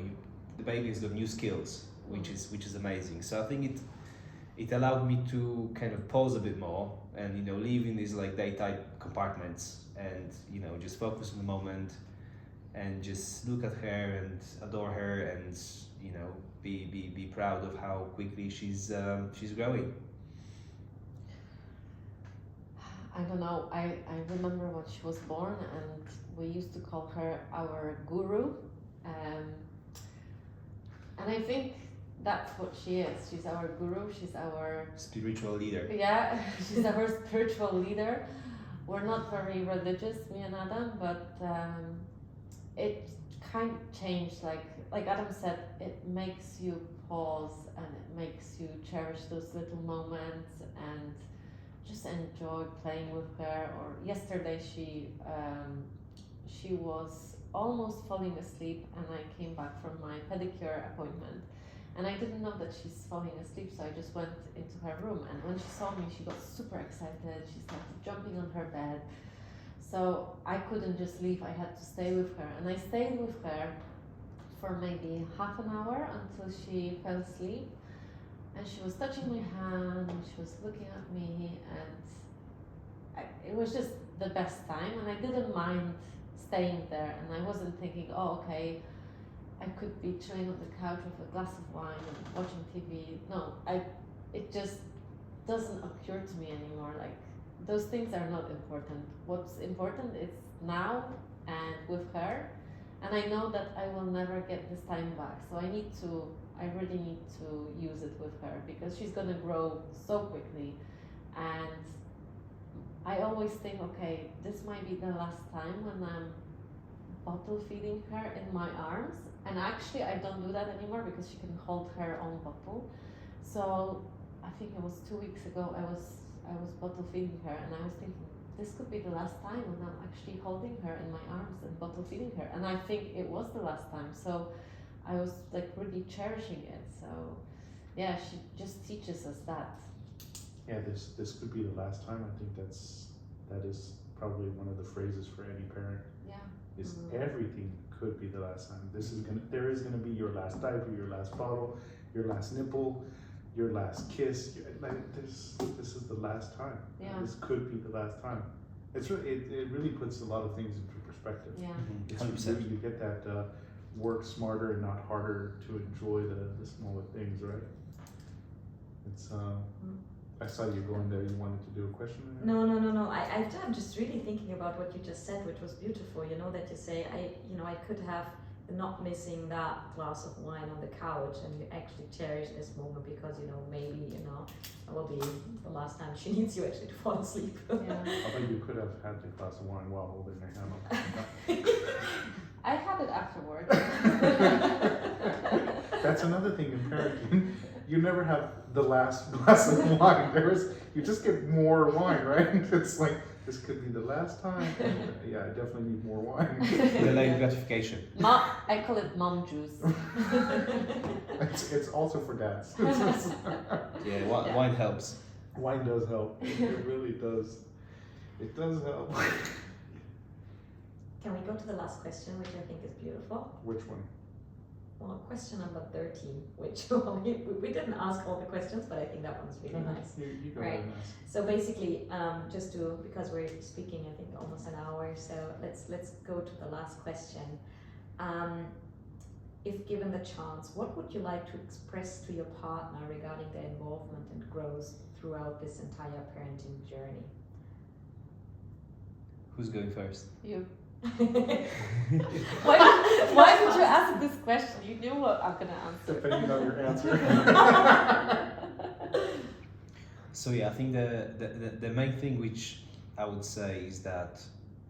the baby has got new skills, which is amazing. So I think it allowed me to kind of pause a bit more and live in these like day-type compartments and just focus on the moment and just look at her and adore her and be proud of how quickly she's growing. I don't know. I remember when she was born, and we used to call her our guru, and I think that's what she is. She's our guru. She's our spiritual leader. Yeah, she's our spiritual leader. We're not very religious, me and Adam, but it kind of changed. Like Adam said, it makes you pause and it makes you cherish those little moments and just enjoy playing with her. Or yesterday she was almost falling asleep, and I came back from my pedicure appointment, and I didn't know that she's falling asleep, so I just went into her room, and when she saw me she got super excited. She started jumping on her bed, so I couldn't just leave. I had to stay with her, and I stayed with her for maybe half an hour until she fell asleep. And she was touching my hand, and she was looking at me, and it was just the best time, and I didn't mind staying there, and I wasn't thinking, oh, okay, I could be chilling on the couch with a glass of wine and watching TV. No, it just doesn't occur to me anymore. Like, those things are not important. What's important is now and with her, and I know that I will never get this time back, so I really need to use it with her, because she's gonna grow so quickly, and I always think, okay, this might be the last time when I'm bottle feeding her in my arms, and actually I don't do that anymore because she can hold her own bottle. So I think it was 2 weeks ago I was bottle feeding her, and I was thinking, this could be the last time when I'm actually holding her in my arms and bottle feeding her, and I think it was the last time. So I was like really cherishing it. So yeah, she just teaches us that. Yeah, this could be the last time. I think that is probably one of the phrases for any parent. Yeah. Is everything could be the last time. There is gonna be your last diaper, your last bottle, your last nipple, your last kiss. This is the last time. Yeah. This could be the last time. It really puts a lot of things into perspective. Yeah. It's 100%. really, you get that work smarter and not harder to enjoy the smaller things, right? It's I saw you going there. You wanted to do a question? No. I'm just really thinking about what you just said, which was beautiful. That you say I could have not missing that glass of wine on the couch, and you actually cherish this moment because maybe it will be the last time she needs you actually to fall asleep. Yeah. Although you could have had the glass of wine while holding her hand. I had it afterwards. That's another thing in parenting. You never have the last glass of wine. You just get more wine, right? It's like, this could be the last time. Yeah, I definitely need more wine. Delayed gratification. I call it mom juice. It's also for dads. Yeah, wine helps. Wine does help. It really does. It does help. Can we go to the last question, which I think is beautiful? Which one? Well, question number 13, which we didn't ask all the questions, but I think that one's really nice. You go Right. ahead and ask. So basically, because we're speaking, I think almost an hour, so let's go to the last question. If given the chance, what would you like to express to your partner regarding their involvement and growth throughout this entire parenting journey? Who's going first? You. Why did you ask this question? You knew what I'm gonna answer. Depending on your answer. So yeah, I think the main thing which I would say is that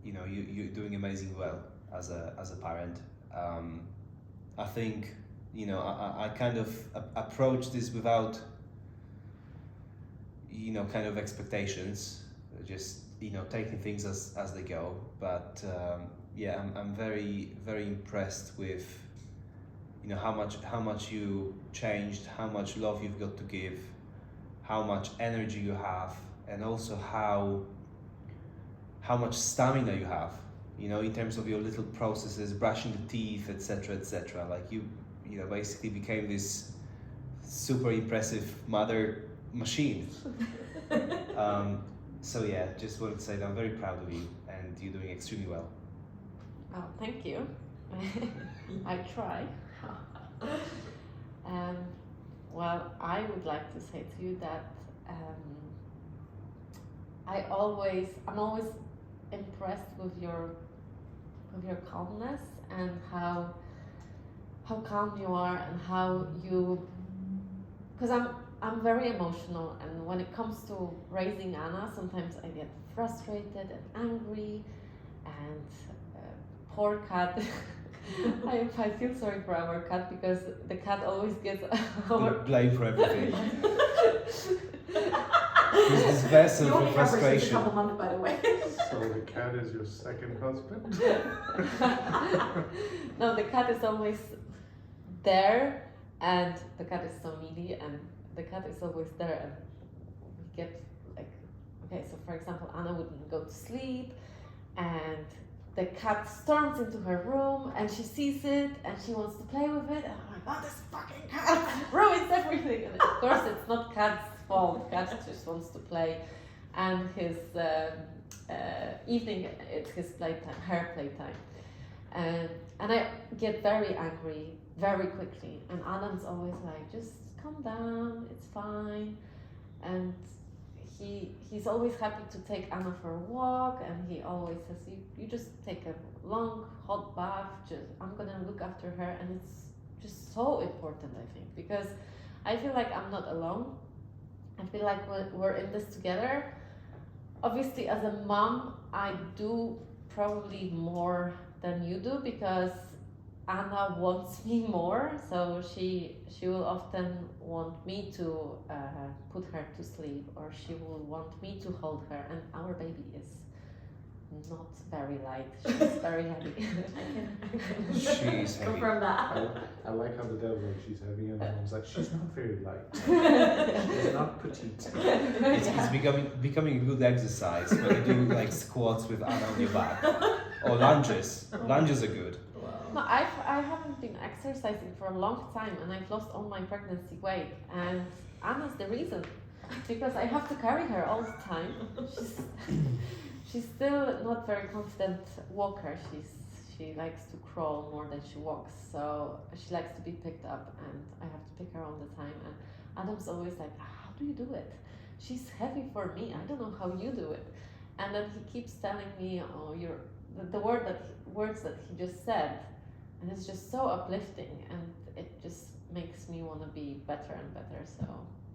you're doing amazing well as a parent. I think I kind of approach this without, kind of expectations, just, taking things as they go. But I'm very, very impressed with, how much you changed, how much love you've got to give, how much energy you have, and also how much stamina you have, in terms of your little processes, brushing the teeth, etc., etc. Like you basically became this super impressive mother machine. So yeah, just wanted to say that I'm very proud of you, and you're doing extremely well. Oh, thank you. I try. Well, I would like to say to you that I'm always impressed with your calmness and how calm you are, and how you, because I'm very emotional, and when it comes to raising Anna, sometimes I get frustrated and angry, and poor cat. I feel sorry for our cat, because the cat always gets Blame for everything. He's this vessel for frustration. You only have her since a couple months, by the way. So the cat is your second husband? No, the cat is always there, and the cat is so needy, and the cat is always there, and we get like, okay, so for example, Anna wouldn't go to sleep, and the cat storms into her room, and she sees it, and she wants to play with it, and I'm like, oh, this fucking cat ruins everything. And of course, it's not cat's fault. Cat just wants to play, and his evening, it's his playtime, her playtime, and I get very angry very quickly, and Adam's always like, just calm down, it's fine, and he's always happy to take Anna for a walk, and he always says, you just take a long hot bath, I'm gonna look after her, and it's just so important, I think, because I feel like I'm not alone. I feel like we're in this together. Obviously, as a mom, I do probably more than you do, because Anna wants me more, so she will often want me to put her to sleep, or she will want me to hold her, and our baby is not very light, she's very heavy. She's heavy. Confirm that. I like how the dad was like, she's heavy, and I was like, she's not very light. She's not petite. It's becoming a good exercise when you do like squats with Anna on your back, or lunges. Lunges are good. No, I haven't been exercising for a long time, and I've lost all my pregnancy weight, and Anna's the reason, because I have to carry her all the time. She's still not very confident walker. She likes to crawl more than she walks, so she likes to be picked up, and I have to pick her all the time. And Adam's always like, how do you do it? She's heavy for me, I don't know how you do it. And then he keeps telling me, oh, the words that he just said, and it's just so uplifting, and it just makes me want to be better and better, so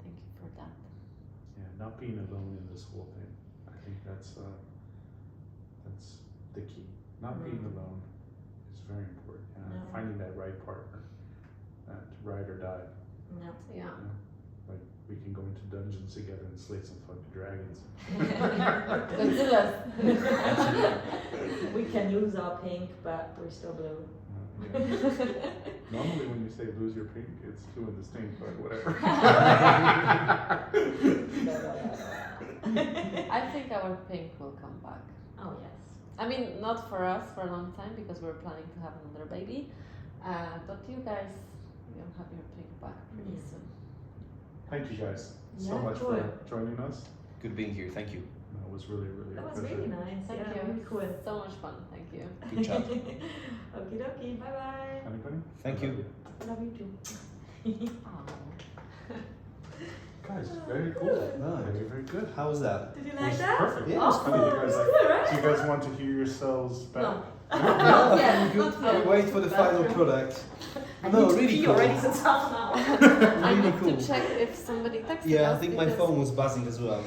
thank you for that. Yeah, not being alone in this whole thing. I think that's the key. Not being alone is very important. Finding that right partner, that ride or die. No. Yeah. Like we can go into dungeons together and slay some fucking dragons. Godzilla. We can lose our pink, but we're still blue. Yeah. Normally when you say lose your pink, it's too indistinct, but whatever. I think our pink will come back. Oh yes. I mean, not for us for a long time, because we're planning to have another baby. But you guys, you'll have your pink back pretty soon. Thank you guys so Yeah, much cool. for joining us. Good being here. Thank you. That was really, really That a was pleasure. really nice. Thank Yeah, you. really cool. So much fun. Thank you. Good chat. Okie dokie. Bye bye. Anybody? Thank you. Love you too. Guys, very cool. Nice. Very, very good. How was that? Did you It like was that? perfect. Yeah, It was Oh, funny. You it guys was like, good, right? do you guys want to hear yourselves back? No. Not yet. We Not yet. wait for the final product. I No, need to really pee cool. already since half an hour. I Really need cool. to check if somebody texted Yeah, I us think my because phone was buzzing as well.